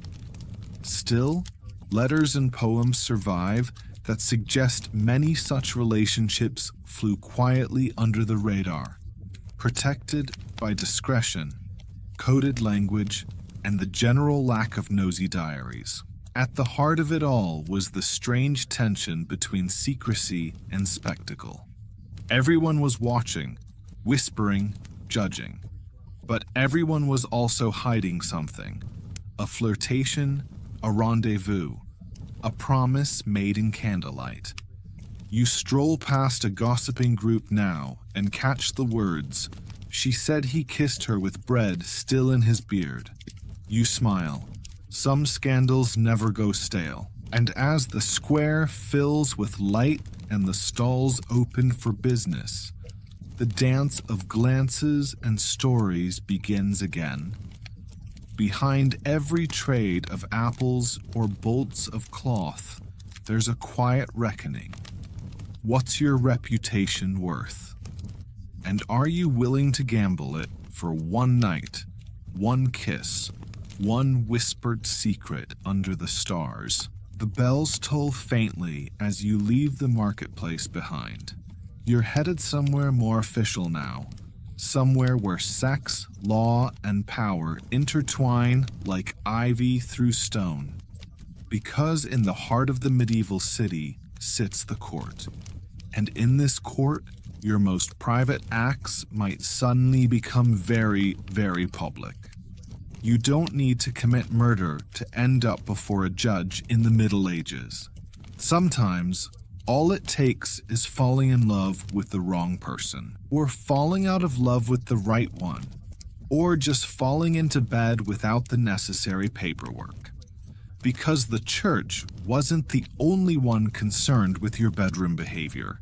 Still, letters and poems survive that suggest many such relationships flew quietly under the radar, protected by discretion, coded language, and the general lack of nosy diaries. At the heart of it all was the strange tension between secrecy and spectacle. Everyone was watching, whispering, judging. But everyone was also hiding something: a flirtation, a rendezvous, a promise made in candlelight. You stroll past a gossiping group now and catch the words, "She said he kissed her with bread still in his beard." You smile. Some scandals never go stale. And as the square fills with light and the stalls open for business, the dance of glances and stories begins again. Behind every trade of apples or bolts of cloth, there's a quiet reckoning. What's your reputation worth? And are you willing to gamble it for one night, one kiss, one whispered secret under the stars? The bells toll faintly as you leave the marketplace behind. You're headed somewhere more official now, somewhere where sex, law, and power intertwine like ivy through stone. Because in the heart of the medieval city sits the court. And in this court, your most private acts might suddenly become very, very public. You don't need to commit murder to end up before a judge in the Middle Ages. Sometimes, all it takes is falling in love with the wrong person, or falling out of love with the right one, or just falling into bed without the necessary paperwork. Because the church wasn't the only one concerned with your bedroom behavior.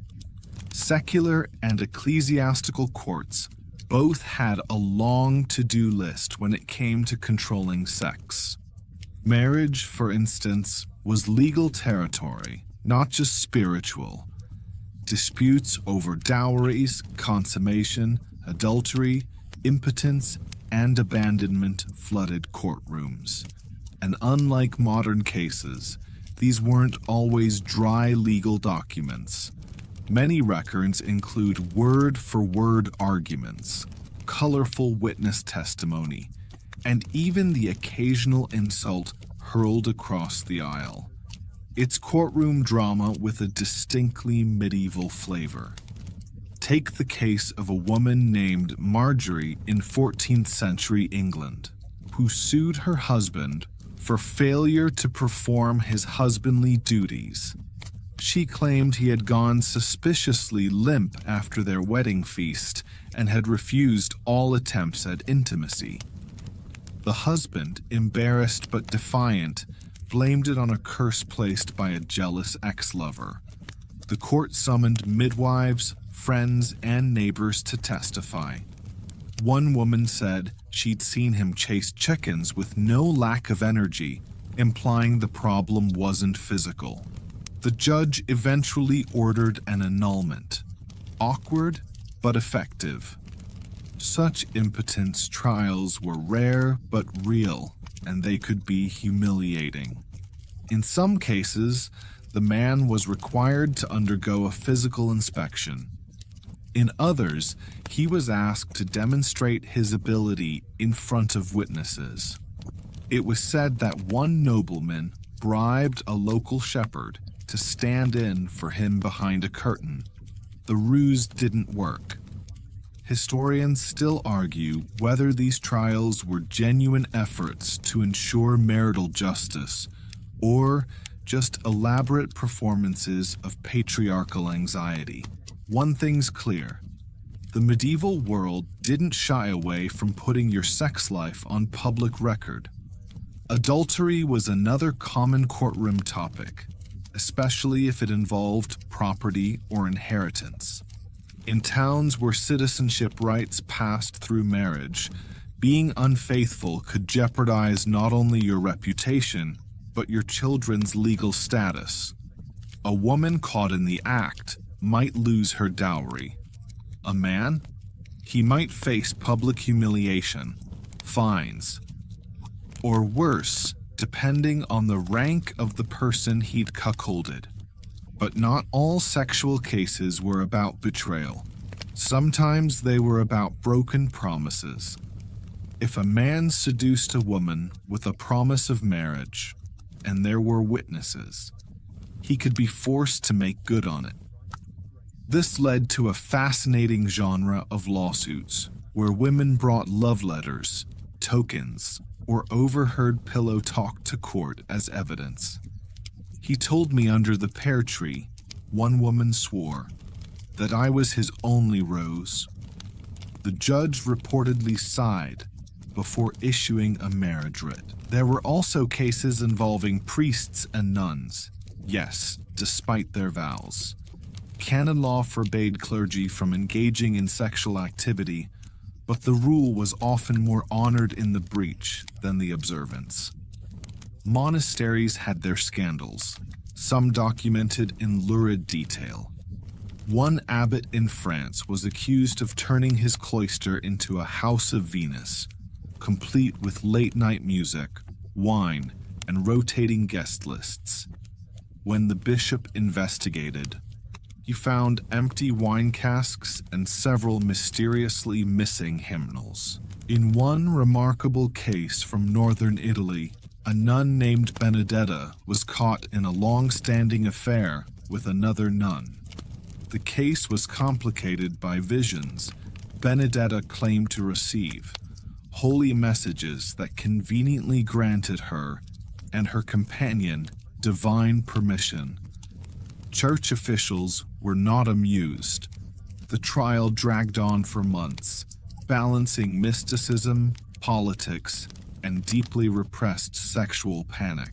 Secular and ecclesiastical courts both had a long to-do list when it came to controlling sex. Marriage, for instance, was legal territory, not just spiritual. Disputes over dowries, consummation, adultery, impotence, and abandonment flooded courtrooms. And unlike modern cases, these weren't always dry legal documents. Many records include word-for-word arguments, colorful witness testimony, and even the occasional insult hurled across the aisle. It's courtroom drama with a distinctly medieval flavor. Take the case of a woman named Marjorie in 14th century England, who sued her husband for failure to perform his husbandly duties. She claimed he had gone suspiciously limp after their wedding feast and had refused all attempts at intimacy. The husband, embarrassed but defiant, blamed it on a curse placed by a jealous ex-lover. The court summoned midwives, friends, and neighbors to testify. One woman said she'd seen him chase chickens with no lack of energy, implying the problem wasn't physical. The judge eventually ordered an annulment. Awkward, but effective. Such impotence trials were rare but real, and they could be humiliating. In some cases, the man was required to undergo a physical inspection. In others, he was asked to demonstrate his ability in front of witnesses. It was said that one nobleman bribed a local shepherd to stand in for him behind a curtain. The ruse didn't work. Historians still argue whether these trials were genuine efforts to ensure marital justice or just elaborate performances of patriarchal anxiety. One thing's clear: the medieval world didn't shy away from putting your sex life on public record. Adultery was another common courtroom topic, especially if it involved property or inheritance. In towns where citizenship rights passed through marriage, being unfaithful could jeopardize not only your reputation, but your children's legal status. A woman caught in the act might lose her dowry. A man? He might face public humiliation, fines, or worse, depending on the rank of the person he'd cuckolded. But not all sexual cases were about betrayal. Sometimes they were about broken promises. If a man seduced a woman with a promise of marriage, and there were witnesses, he could be forced to make good on it. This led to a fascinating genre of lawsuits, where women brought love letters, tokens, or overheard pillow talk to court as evidence. He told me under the pear tree, one woman swore, that I was his only rose. The judge reportedly sighed before issuing a marriage writ. There were also cases involving priests and nuns, yes, despite their vows. Canon law forbade clergy from engaging in sexual activity, but the rule was often more honored in the breach than the observance. Monasteries had their scandals, some documented in lurid detail. One abbot in France was accused of turning his cloister into a house of Venus, complete with late-night music, wine, and rotating guest lists. When the bishop investigated, he found empty wine casks and several mysteriously missing hymnals. In one remarkable case from northern Italy, a nun named Benedetta was caught in a long-standing affair with another nun. The case was complicated by visions Benedetta claimed to receive, holy messages that conveniently granted her and her companion divine permission. Church officials were not amused. The trial dragged on for months, balancing mysticism, politics, and deeply repressed sexual panic.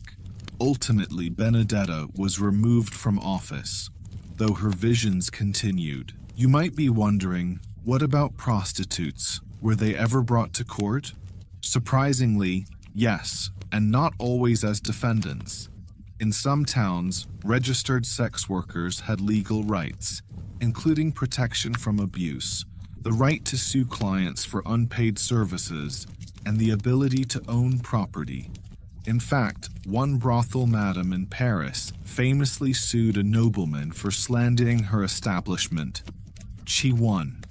Ultimately, Benedetta was removed from office, though her visions continued. You might be wondering, what about prostitutes? Were they ever brought to court? Surprisingly, yes, and not always as defendants. In some towns, registered sex workers had legal rights, including protection from abuse, the right to sue clients for unpaid services, and the ability to own property. In fact, one brothel madam in Paris famously sued a nobleman for slandering her establishment. She won,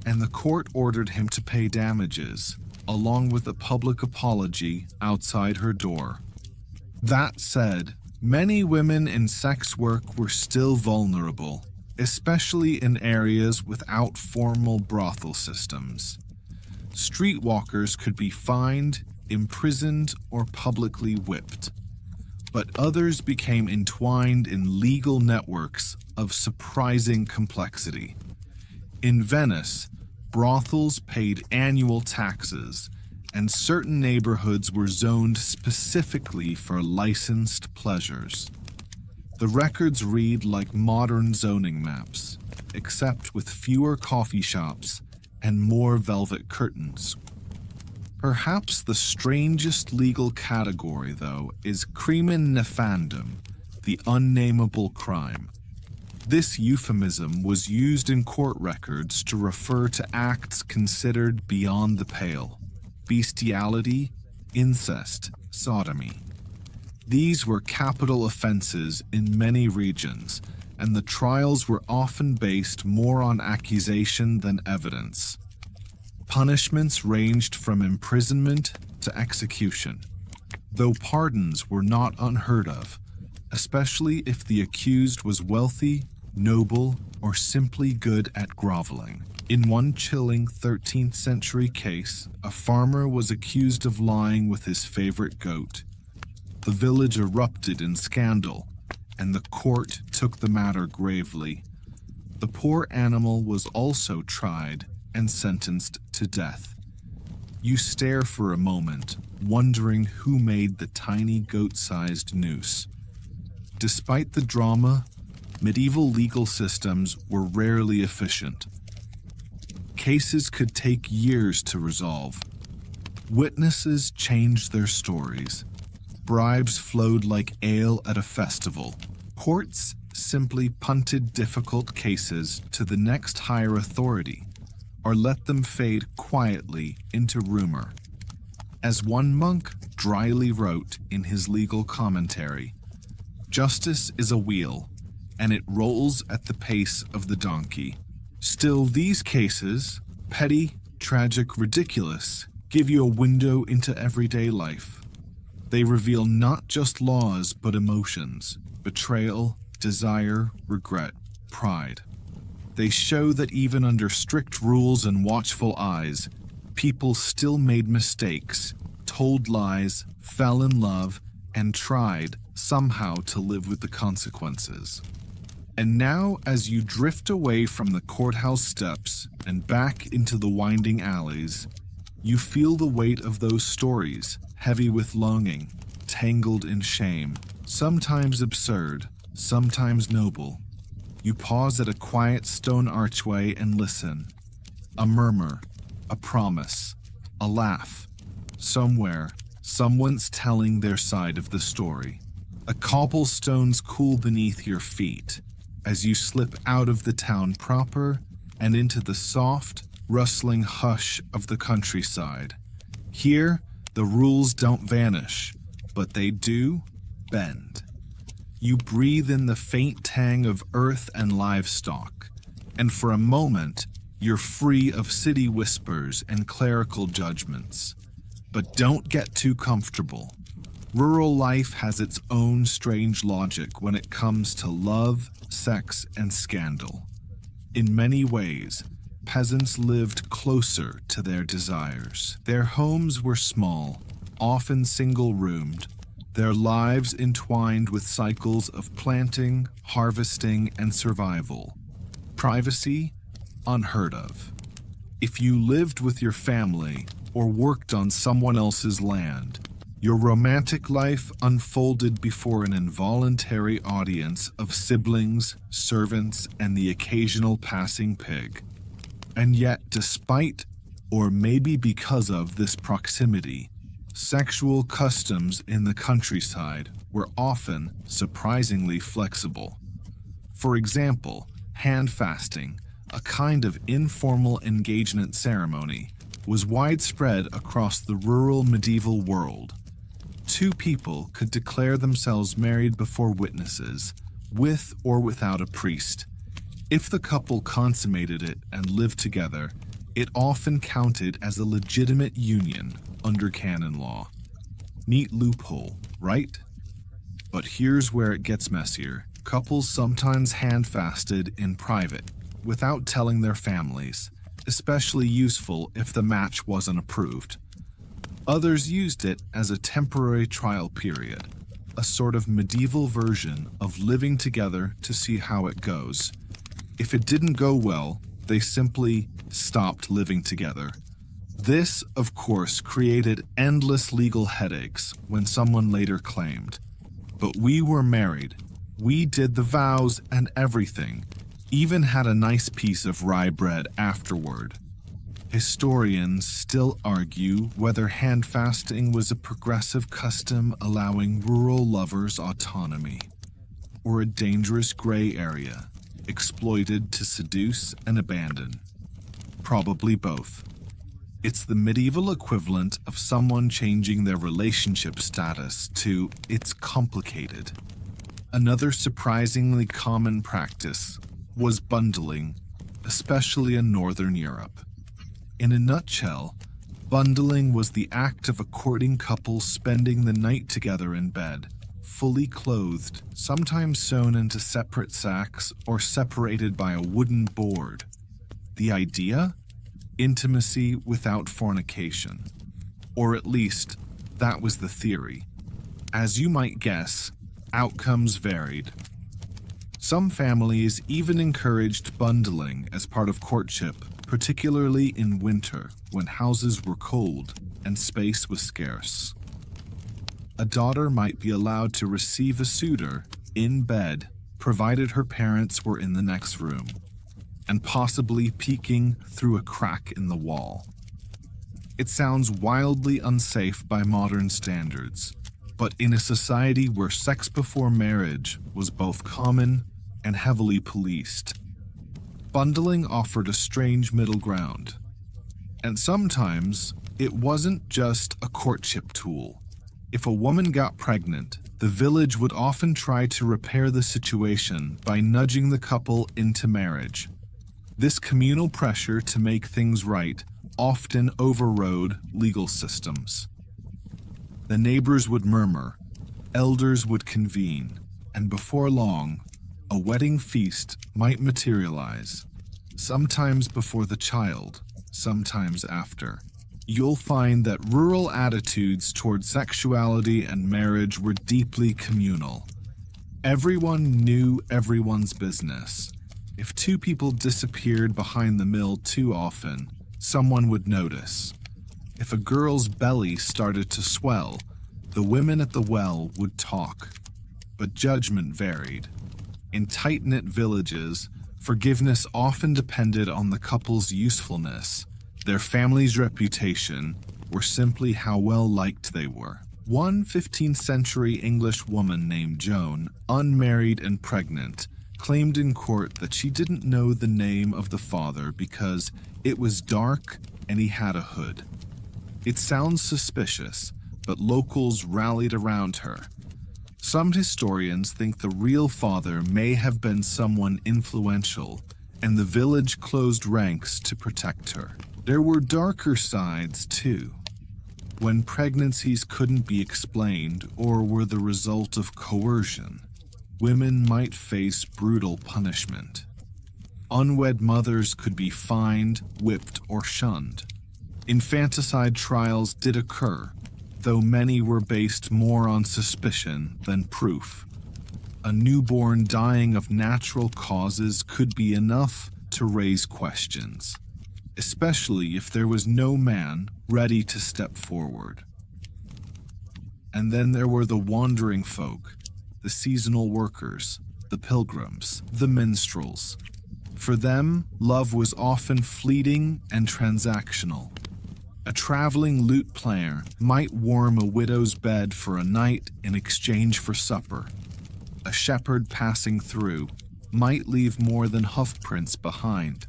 and the court ordered him to pay damages, along with a public apology outside her door. That said, many women in sex work were still vulnerable, especially in areas without formal brothel systems. Streetwalkers could be fined, imprisoned, or publicly whipped. But others became entwined in legal networks of surprising complexity. In Venice, brothels paid annual taxes, and certain neighborhoods were zoned specifically for licensed pleasures. The records read like modern zoning maps, except with fewer coffee shops and more velvet curtains. Perhaps the strangest legal category, though, is crimen nefandum, the unnameable crime. This euphemism was used in court records to refer to acts considered beyond the pale: bestiality, incest, sodomy. These were capital offenses in many regions, and the trials were often based more on accusation than evidence. Punishments ranged from imprisonment to execution, though pardons were not unheard of, especially if the accused was wealthy, noble, or simply good at groveling. In one chilling 13th century case, a farmer was accused of lying with his favorite goat. The village erupted in scandal, and the court took the matter gravely. The poor animal was also tried and sentenced to death. You stare for a moment, wondering who made the tiny goat-sized noose. Despite the drama, medieval legal systems were rarely efficient. Cases could take years to resolve. Witnesses changed their stories. Bribes flowed like ale at a festival. Courts simply punted difficult cases to the next higher authority, or let them fade quietly into rumor. As one monk dryly wrote in his legal commentary, "Justice is a wheel, and it rolls at the pace of the donkey." Still, these cases, petty, tragic, ridiculous, give you a window into everyday life. They reveal not just laws but emotions: betrayal, desire, regret, pride. They show that even under strict rules and watchful eyes, people still made mistakes, told lies, fell in love, and tried somehow to live with the consequences. And now, as you drift away from the courthouse steps and back into the winding alleys, you feel the weight of those stories, heavy with longing, tangled in shame, sometimes absurd, sometimes noble. You pause at a quiet stone archway and listen. A murmur, a promise, a laugh. Somewhere, someone's telling their side of the story. The cobblestones cool beneath your feet as you slip out of the town proper and into the soft, rustling hush of the countryside. Here, the rules don't vanish, but they do bend. You breathe in the faint tang of earth and livestock, and for a moment, you're free of city whispers and clerical judgments. But don't get too comfortable. Rural life has its own strange logic when it comes to love, sex, and scandal. In many ways, peasants lived closer to their desires. Their homes were small, often single-roomed, their lives entwined with cycles of planting, harvesting, and survival. Privacy, unheard of. If you lived with your family or worked on someone else's land, Your romantic life unfolded before an involuntary audience of siblings, servants, and the occasional passing pig. And yet, despite, or maybe because of this proximity, sexual customs in the countryside were often surprisingly flexible. For example, hand fasting, a kind of informal engagement ceremony, was widespread across the rural medieval world. Two people could declare themselves married before witnesses, with or without a priest. If the couple consummated it and lived together, it often counted as a legitimate union under canon law. Neat loophole, right? But here's where it gets messier. Couples sometimes hand-fasted in private, without telling their families, especially useful if the match wasn't approved. Others used it as a temporary trial period, a sort of medieval version of living together to see how it goes. If it didn't go well, they simply stopped living together. This, of course, created endless legal headaches when someone later claimed, "But we were married. We did the vows and everything, even had a nice piece of rye bread afterward." Historians still argue whether hand fasting was a progressive custom allowing rural lovers autonomy, or a dangerous gray area, exploited to seduce and abandon. Probably both. It's the medieval equivalent of someone changing their relationship status to "it's complicated." Another surprisingly common practice was bundling, especially in Northern Europe. In a nutshell, bundling was the act of a courting couple spending the night together in bed, fully clothed, sometimes sewn into separate sacks or separated by a wooden board. The idea? Intimacy without fornication. Or at least, that was the theory. As you might guess, outcomes varied. Some families even encouraged bundling as part of courtship, particularly in winter when houses were cold and space was scarce. A daughter might be allowed to receive a suitor in bed, provided her parents were in the next room, and possibly peeking through a crack in the wall. It sounds wildly unsafe by modern standards, but in a society where sex before marriage was both common and heavily policed, bundling offered a strange middle ground. And sometimes, it wasn't just a courtship tool. If a woman got pregnant, the village would often try to repair the situation by nudging the couple into marriage. This communal pressure to make things right often overrode legal systems. The neighbors would murmur, elders would convene, and before long, a wedding feast might materialize, sometimes before the child, sometimes after. You'll find that rural attitudes toward sexuality and marriage were deeply communal. Everyone knew everyone's business. If two people disappeared behind the mill too often, someone would notice. If a girl's belly started to swell, the women at the well would talk. But judgment varied. In tight-knit villages, forgiveness often depended on the couple's usefulness, their family's reputation, or simply how well liked they were. One 15th century English woman named Joan, unmarried and pregnant, claimed in court that she didn't know the name of the father because it was dark and he had a hood. It sounds suspicious, but locals rallied around her. Some historians think the real father may have been someone influential, and the village closed ranks to protect her. There were darker sides, too. When pregnancies couldn't be explained or were the result of coercion, women might face brutal punishment. Unwed mothers could be fined, whipped, or shunned. Infanticide trials did occur, though many were based more on suspicion than proof. A newborn dying of natural causes could be enough to raise questions, especially if there was no man ready to step forward. And then there were the wandering folk, the seasonal workers, the pilgrims, the minstrels. For them, love was often fleeting and transactional. A traveling lute player might warm a widow's bed for a night in exchange for supper. A shepherd passing through might leave more than hoofprints behind.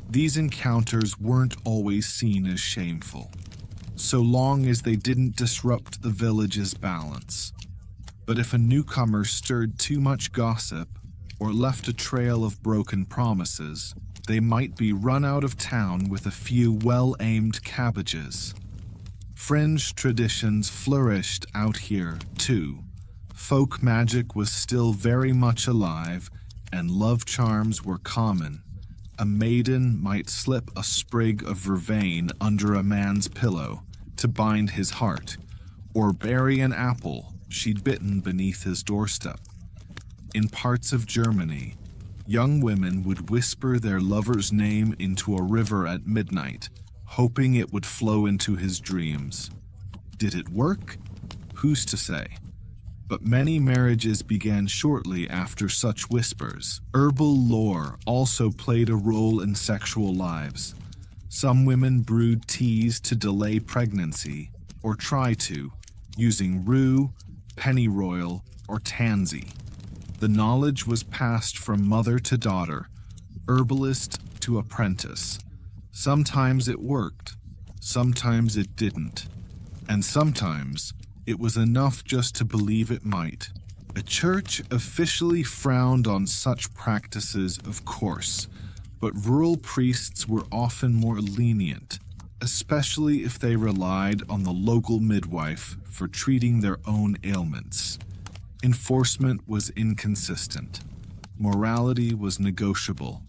These encounters weren't always seen as shameful, so long as they didn't disrupt the village's balance. But if a newcomer stirred too much gossip or left a trail of broken promises, they might be run out of town with a few well-aimed cabbages. Fringe traditions flourished out here, too. Folk magic was still very much alive, and love charms were common. A maiden might slip a sprig of vervain under a man's pillow to bind his heart, or bury an apple she'd bitten beneath his doorstep. In parts of Germany, young women would whisper their lover's name into a river at midnight, hoping it would flow into his dreams. Did it work? Who's to say? But many marriages began shortly after such whispers. Herbal lore also played a role in sexual lives. Some women brewed teas to delay pregnancy, or try to, using rue, pennyroyal, or tansy. The knowledge was passed from mother to daughter, herbalist to apprentice. Sometimes it worked, sometimes it didn't, and sometimes it was enough just to believe it might. A church officially frowned on such practices, of course, but rural priests were often more lenient, especially if they relied on the local midwife for treating their own ailments. Enforcement was inconsistent, morality was negotiable,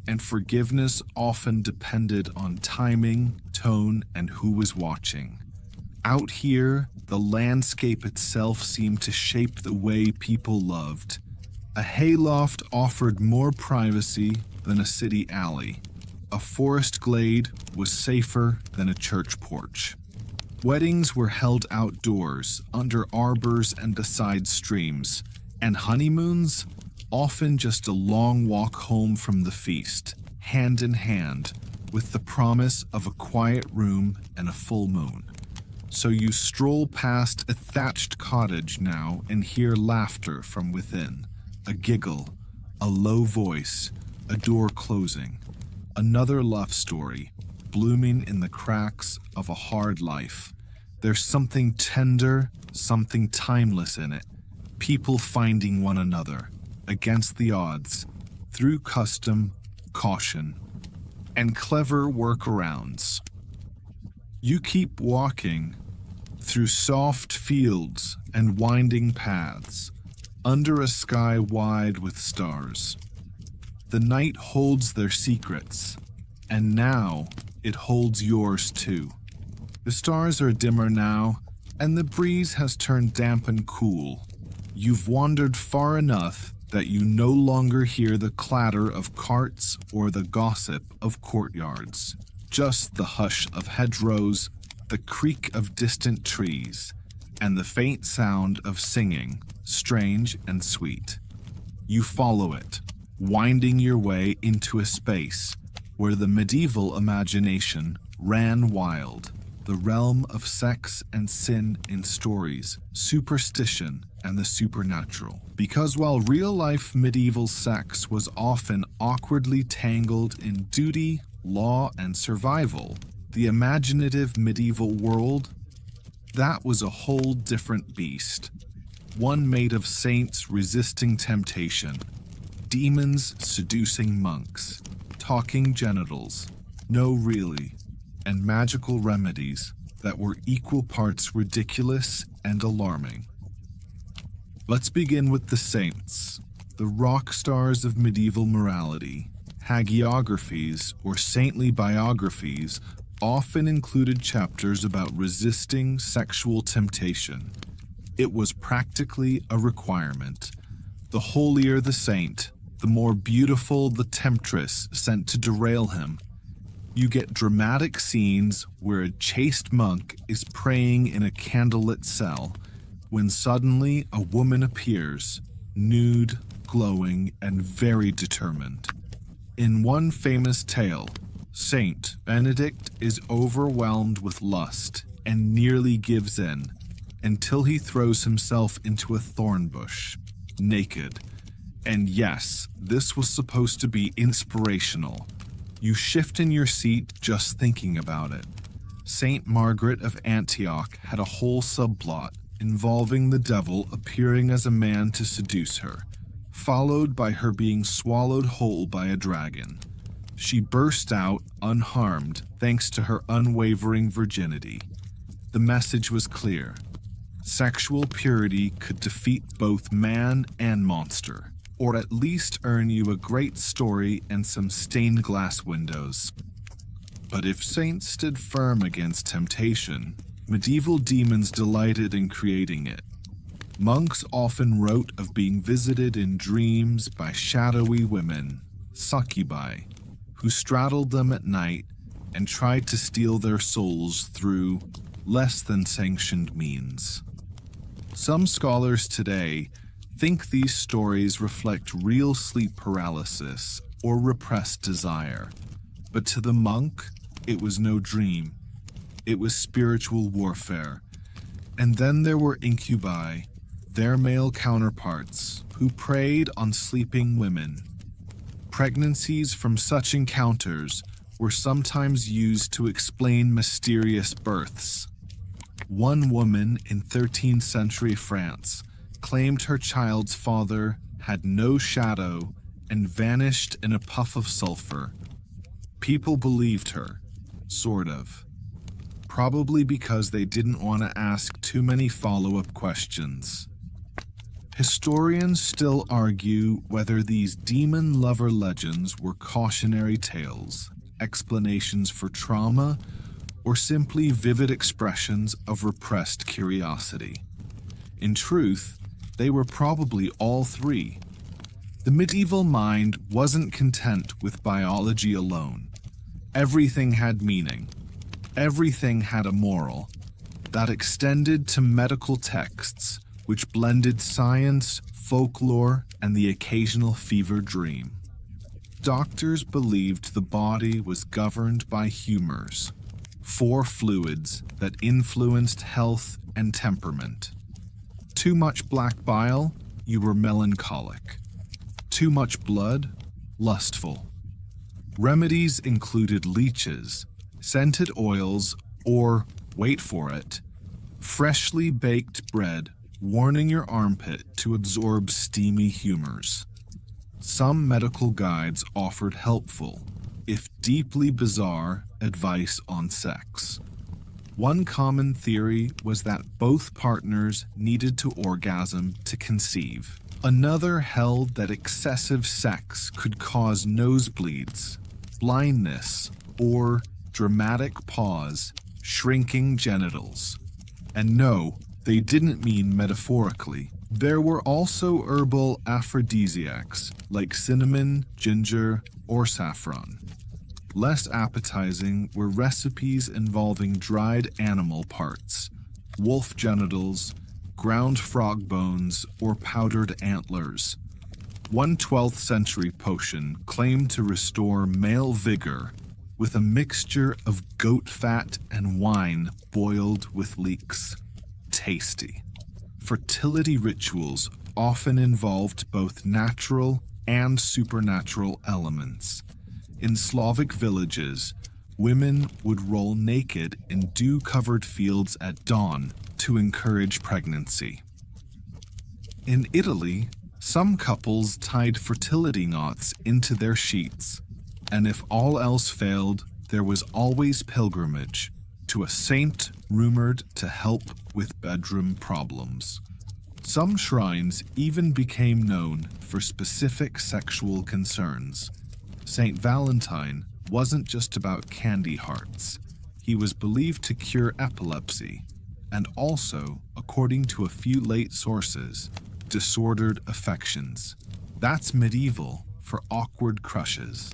and forgiveness often depended on timing, tone, and who was watching. Out here, the landscape itself seemed to shape the way people loved. A hayloft offered more privacy than a city alley. A forest glade was safer than a church porch. Weddings were held outdoors, under arbors and beside streams, and honeymoons, often just a long walk home from the feast, hand in hand, with the promise of a quiet room and a full moon. So you stroll past a thatched cottage now and hear laughter from within, a giggle, a low voice, a door closing, another love story, blooming in the cracks of a hard life. There's something tender, something timeless in it. People finding one another, against the odds, through custom, caution, and clever workarounds. You keep walking through soft fields and winding paths, under a sky wide with stars. The night holds their secrets, and now it holds yours too. The stars are dimmer now, and the breeze has turned damp and cool. You've wandered far enough that you no longer hear the clatter of carts or the gossip of courtyards, just the hush of hedgerows, the creak of distant trees, and the faint sound of singing, strange and sweet. You follow it, winding your way into a space where the medieval imagination ran wild, the realm of sex and sin in stories, superstition, and the supernatural. Because while real-life medieval sex was often awkwardly tangled in duty, law, and survival, the imaginative medieval world, that was a whole different beast. One made of saints resisting temptation, demons seducing monks, talking genitals, no really, and magical remedies that were equal parts ridiculous and alarming. Let's begin with the saints, the rock stars of medieval morality. Hagiographies, or saintly biographies, often included chapters about resisting sexual temptation. It was practically a requirement. The holier the saint, the more beautiful the temptress sent to derail him. You get dramatic scenes where a chaste monk is praying in a candlelit cell, when suddenly a woman appears, nude, glowing, and very determined. In one famous tale, Saint Benedict is overwhelmed with lust and nearly gives in, until he throws himself into a thorn bush, naked. And yes, this was supposed to be inspirational. You shift in your seat just thinking about it. Saint Margaret of Antioch had a whole subplot involving the devil appearing as a man to seduce her, followed by her being swallowed whole by a dragon. She burst out unharmed thanks to her unwavering virginity. The message was clear. Sexual purity could defeat both man and monster, or at least earn you a great story and some stained glass windows. But if saints stood firm against temptation, medieval demons delighted in creating it. Monks often wrote of being visited in dreams by shadowy women, succubi, who straddled them at night and tried to steal their souls through less than sanctioned means. Some scholars today think these stories reflect real sleep paralysis or repressed desire, but to the monk, it was no dream. It was spiritual warfare. And then there were incubi, their male counterparts, who preyed on sleeping women. Pregnancies from such encounters were sometimes used to explain mysterious births. One woman in 13th century France claimed her child's father had no shadow and vanished in a puff of sulfur. People believed her, sort of. Probably because they didn't want to ask too many follow-up questions. Historians still argue whether these demon lover legends were cautionary tales, explanations for trauma, or simply vivid expressions of repressed curiosity. In truth, they were probably all three. The medieval mind wasn't content with biology alone. Everything had meaning. Everything had a moral that extended to medical texts, which blended science, folklore, and the occasional fever dream. Doctors believed the body was governed by humors, four fluids that influenced health and temperament. Too much black bile, you were melancholic. Too much blood, lustful. Remedies included leeches, scented oils, or, wait for it, freshly baked bread warning your armpit to absorb steamy humors. Some medical guides offered helpful, if deeply bizarre, advice on sex. One common theory was that both partners needed to orgasm to conceive. Another held that excessive sex could cause nosebleeds, blindness, or dramatic pause, shrinking genitals. And no, they didn't mean metaphorically. There were also herbal aphrodisiacs like cinnamon, ginger, or saffron. Less appetizing were recipes involving dried animal parts, wolf genitals, ground frog bones, or powdered antlers. One 12th century potion claimed to restore male vigor with a mixture of goat fat and wine boiled with leeks. Tasty. Fertility rituals often involved both natural and supernatural elements. In Slavic villages, women would roll naked in dew-covered fields at dawn to encourage pregnancy. In Italy, some couples tied fertility knots into their sheets, and if all else failed, there was always pilgrimage to a saint rumored to help with bedroom problems. Some shrines even became known for specific sexual concerns. Saint Valentine wasn't just about candy hearts. He was believed to cure epilepsy, and also, according to a few late sources, disordered affections. That's medieval for awkward crushes.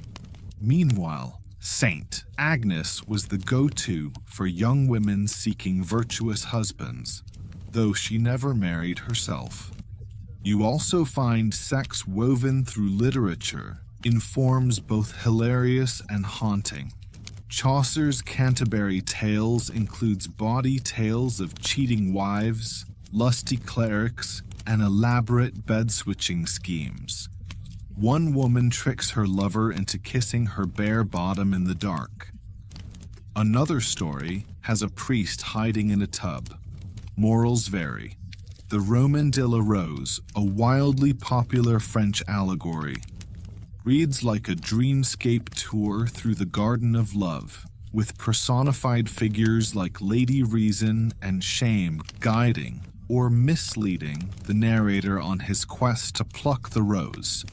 Meanwhile, Saint Agnes was the go-to for young women seeking virtuous husbands. though she never married herself. You also find sex woven through literature in forms both hilarious and haunting. Chaucer's Canterbury Tales includes bawdy tales of cheating wives, lusty clerics, and elaborate bed-switching schemes. One woman tricks her lover into kissing her bare bottom in the dark. Another story has a priest hiding in a tub. Morals vary. The Roman de la Rose, a wildly popular French allegory, reads like a dreamscape tour through the Garden of Love, with personified figures like Lady Reason and Shame guiding or misleading the narrator on his quest to pluck the rose.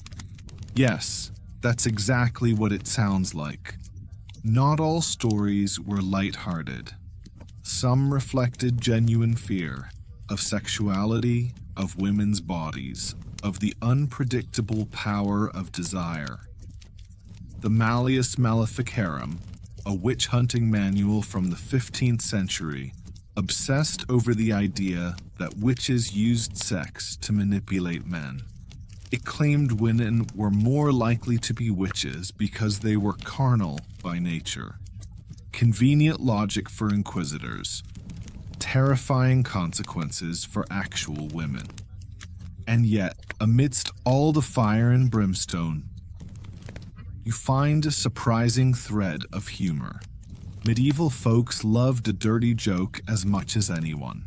Yes, that's exactly what it sounds like. Not all stories were light-hearted. Some reflected genuine fear of sexuality, of women's bodies, of the unpredictable power of desire. The Malleus Maleficarum, a witch-hunting manual from the 15th century, obsessed over the idea that witches used sex to manipulate men. It claimed women were more likely to be witches because they were carnal by nature. Convenient logic for inquisitors. Terrifying consequences for actual women. And yet, amidst all the fire and brimstone, you find a surprising thread of humor. Medieval folks loved a dirty joke as much as anyone.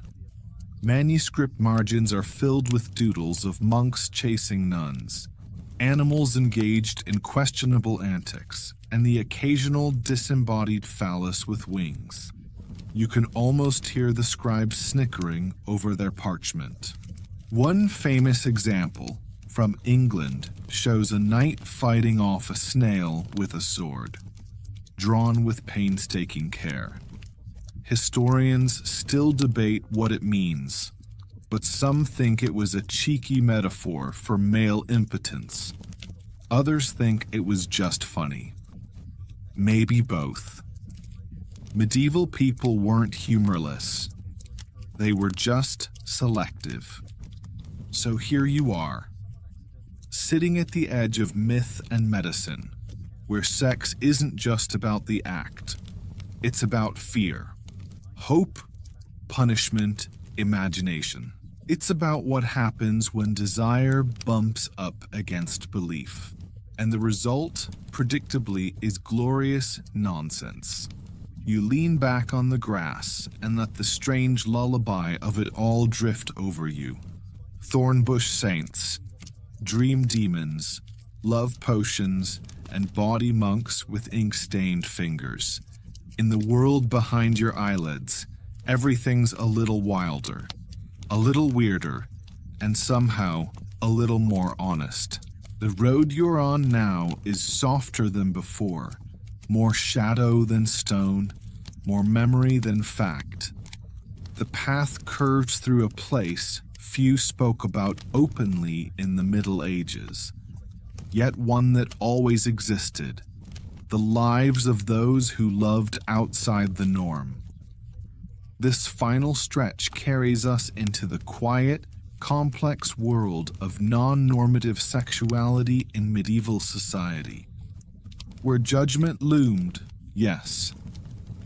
Manuscript margins are filled with doodles of monks chasing nuns, animals engaged in questionable antics, and the occasional disembodied phallus with wings. You can almost hear the scribes snickering over their parchment. One famous example from England shows a knight fighting off a snail with a sword, drawn with painstaking care. Historians still debate what it means, but some think it was a cheeky metaphor for male impotence. Others think it was just funny. Maybe both. Medieval people weren't humorless. They were just selective. So here you are, sitting at the edge of myth and medicine, where sex isn't just about the act. It's about fear, hope, punishment, imagination. It's about what happens when desire bumps up against belief. And the result, predictably, is glorious nonsense. You lean back on the grass and let the strange lullaby of it all drift over you. Thornbush saints, dream demons, love potions, and bawdy monks with ink-stained fingers. In the world behind your eyelids, everything's a little wilder, a little weirder, and somehow a little more honest. The road you're on now is softer than before, more shadow than stone, more memory than fact. The path curves through a place few spoke about openly in the Middle Ages, yet one that always existed. The lives of those who loved outside the norm. This final stretch carries us into the quiet, complex world of non-normative sexuality in medieval society, where judgment loomed, yes,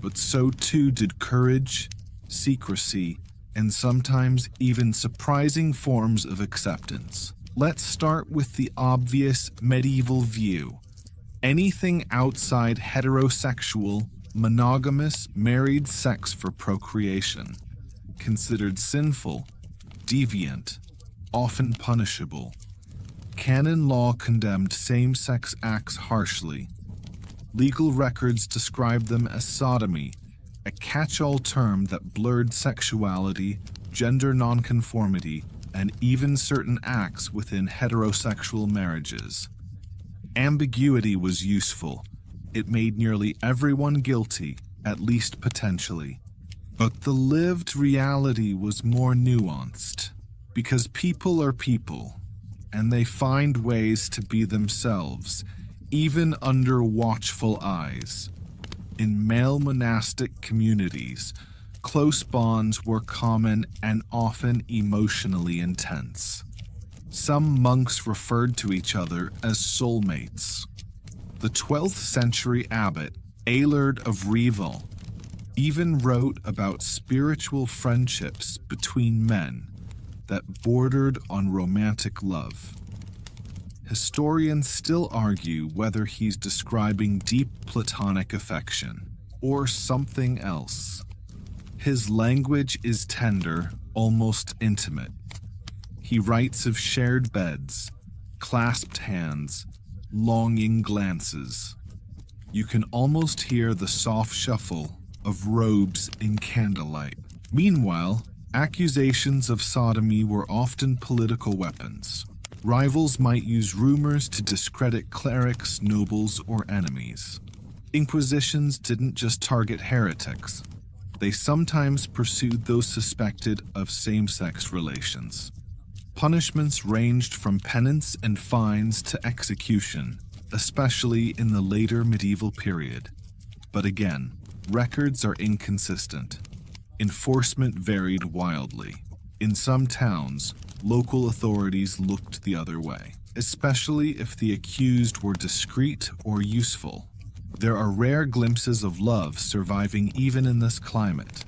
but so too did courage, secrecy, and sometimes even surprising forms of acceptance. Let's start with the obvious medieval view. Anything outside heterosexual, monogamous, married sex for procreation, considered sinful, deviant, often punishable. Canon law condemned same-sex acts harshly. Legal records described them as sodomy, a catch-all term that blurred sexuality, gender nonconformity, and even certain acts within heterosexual marriages. Ambiguity was useful. It made nearly everyone guilty, at least potentially. But the lived reality was more nuanced, because people are people, and they find ways to be themselves, even under watchful eyes. In male monastic communities, Close bonds were common and often emotionally intense. Some monks referred to each other as soulmates. The 12th century abbot, Eilert of Revel, even wrote about spiritual friendships between men that bordered on romantic love. Historians still argue whether he's describing deep platonic affection or something else. His language is tender, almost intimate. He writes of shared beds, clasped hands, longing glances. You can almost hear the soft shuffle of robes in candlelight. Meanwhile, accusations of sodomy were often political weapons. Rivals might use rumors to discredit clerics, nobles, or enemies. Inquisitions didn't just target heretics. They sometimes pursued those suspected of same-sex relations. Punishments ranged from penance and fines to execution, especially in the later medieval period. But again, records are inconsistent. Enforcement varied wildly. In some towns, local authorities looked the other way, especially if the accused were discreet or useful. There are rare glimpses of love surviving even in this climate.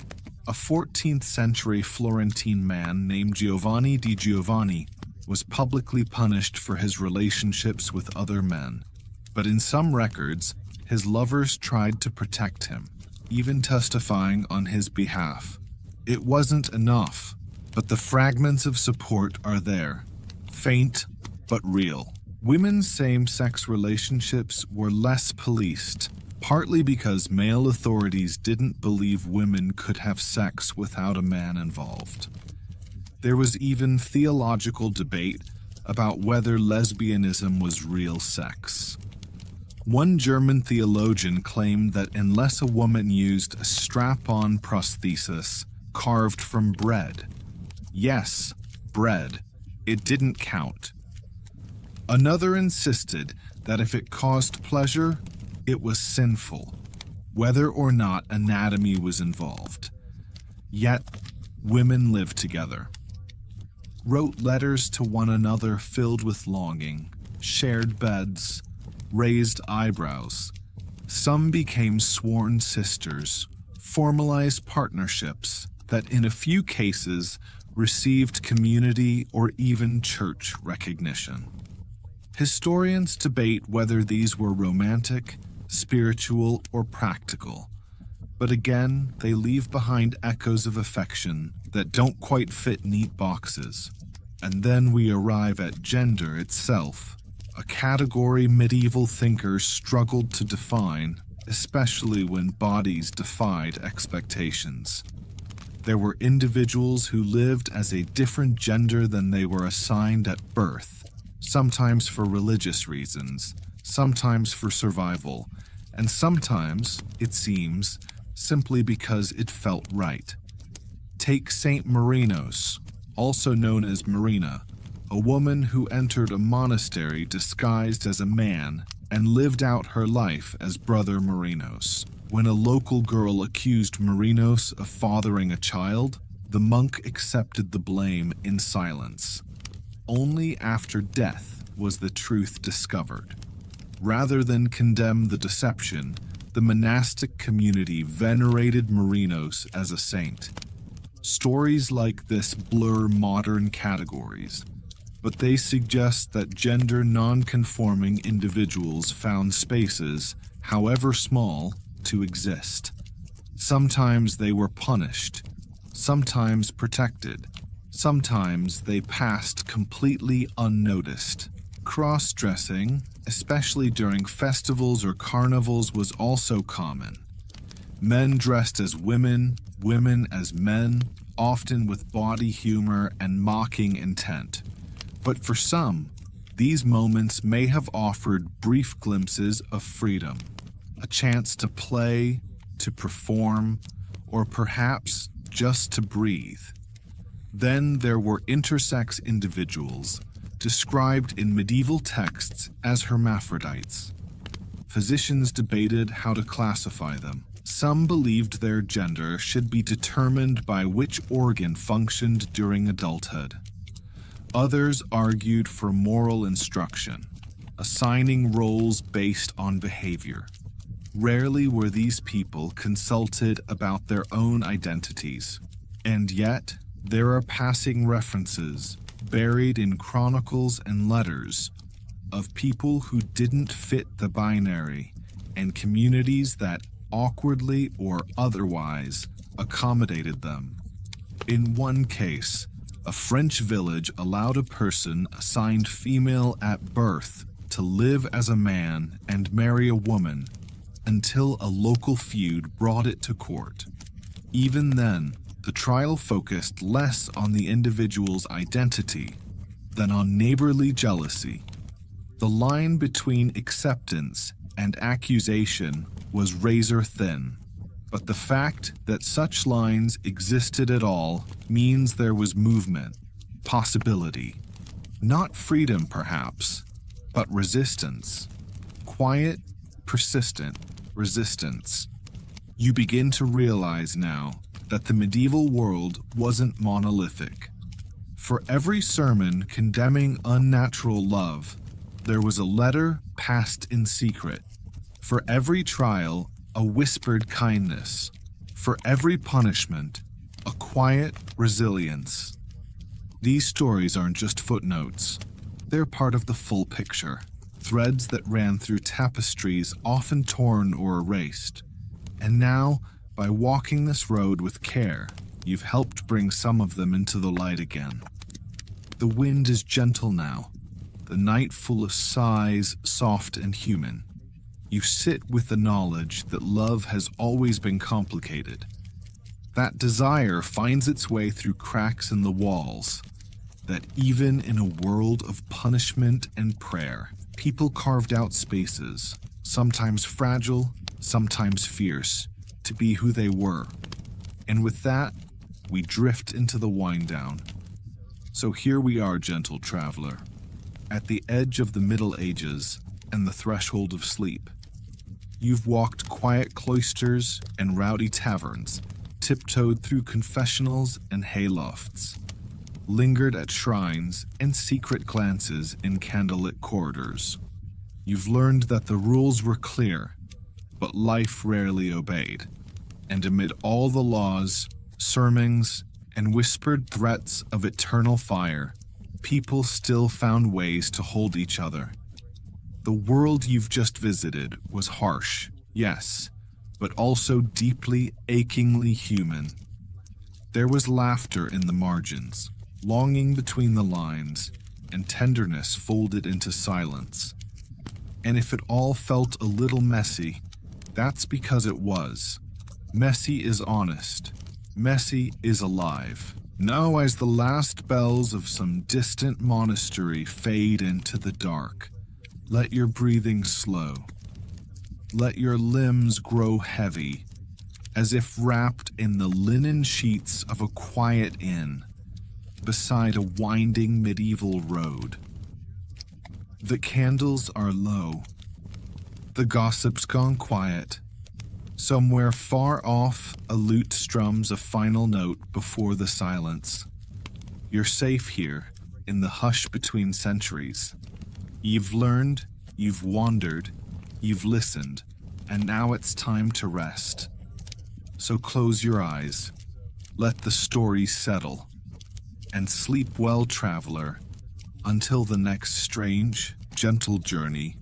A 14th century Florentine man named Giovanni di Giovanni was publicly punished for his relationships with other men. But in some records, his lovers tried to protect him, even testifying on his behalf. It wasn't enough, but the fragments of support are there, faint but real. Women's same-sex relationships were less policed, partly because male authorities didn't believe women could have sex without a man involved. There was even theological debate about whether lesbianism was real sex. One German theologian claimed that unless a woman used a strap-on prosthesis carved from bread, yes, bread, it didn't count. Another insisted that if it caused pleasure, it was sinful, whether or not anatomy was involved. Yet, women lived together, wrote letters to one another filled with longing, shared beds, raised eyebrows. Some became sworn sisters, formalized partnerships that in a few cases received community or even church recognition. Historians debate whether these were romantic, spiritual, or practical, but again, they leave behind echoes of affection that don't quite fit neat boxes. And then we arrive at gender itself, a category medieval thinkers struggled to define, especially when bodies defied expectations. There were individuals who lived as a different gender than they were assigned at birth, sometimes for religious reasons, sometimes for survival, and sometimes, it seems, simply because it felt right. Take Saint Marinos, also known as Marina, a woman who entered a monastery disguised as a man and lived out her life as Brother Marinos. When a local girl accused Marinos of fathering a child, the monk accepted the blame in silence. Only after death was the truth discovered. Rather than condemn the deception, the monastic community venerated Marinos as a saint. Stories like this blur modern categories, but they suggest that gender non-conforming individuals found spaces, however small, to exist. Sometimes they were punished, sometimes protected, sometimes they passed completely unnoticed. Cross-dressing, especially during festivals or carnivals, was also common. Men dressed as women, women as men, often with body humor and mocking intent. But for some, these moments may have offered brief glimpses of freedom, a chance to play, to perform, or perhaps just to breathe. Then there were intersex individuals, described in medieval texts as hermaphrodites. Physicians debated how to classify them. Some believed their gender should be determined by which organ functioned during adulthood. Others argued for moral instruction, assigning roles based on behavior. Rarely were these people consulted about their own identities, and yet there are passing references, buried in chronicles and letters, of people who didn't fit the binary and communities that awkwardly or otherwise accommodated them. In one case, a French village allowed a person assigned female at birth to live as a man and marry a woman until a local feud brought it to court. Even then, the trial focused less on the individual's identity than on neighborly jealousy. The line between acceptance and accusation was razor thin, but the fact that such lines existed at all means there was movement, possibility. Not freedom, perhaps, but resistance. Quiet, persistent resistance. You begin to realize now that the medieval world wasn't monolithic. For every sermon condemning unnatural love, there was a letter passed in secret. For every trial, a whispered kindness. For every punishment, a quiet resilience. These stories aren't just footnotes. They're part of the full picture, threads that ran through tapestries often torn or erased. And now, by walking this road with care, you've helped bring some of them into the light again. The wind is gentle now, the night full of sighs, soft and human. You sit with the knowledge that love has always been complicated. That desire finds its way through cracks in the walls, that even in a world of punishment and prayer, people carved out spaces, sometimes fragile, sometimes fierce, to be who they were. And with that, we drift into the wind down. So here we are, gentle traveler, at the edge of the Middle Ages and the threshold of sleep. You've walked quiet cloisters and rowdy taverns, tiptoed through confessionals and haylofts, lingered at shrines and secret glances in candlelit corridors. You've learned that the rules were clear, but life rarely obeyed. And amid all the laws, sermons, and whispered threats of eternal fire, people still found ways to hold each other. The world you've just visited was harsh, yes, but also deeply, achingly human. There was laughter in the margins, longing between the lines, and tenderness folded into silence. And if it all felt a little messy, that's because it was. Messy is honest. Messy is alive. Now, as the last bells of some distant monastery fade into the dark, let your breathing slow. Let your limbs grow heavy, as if wrapped in the linen sheets of a quiet inn, beside a winding medieval road. The candles are low. The gossip's gone quiet. Somewhere far off, a lute strums a final note before the silence. You're safe here, in the hush between centuries. You've learned, you've wandered, you've listened, and now it's time to rest. So close your eyes, let the story settle, and sleep well, traveler, until the next strange, gentle journey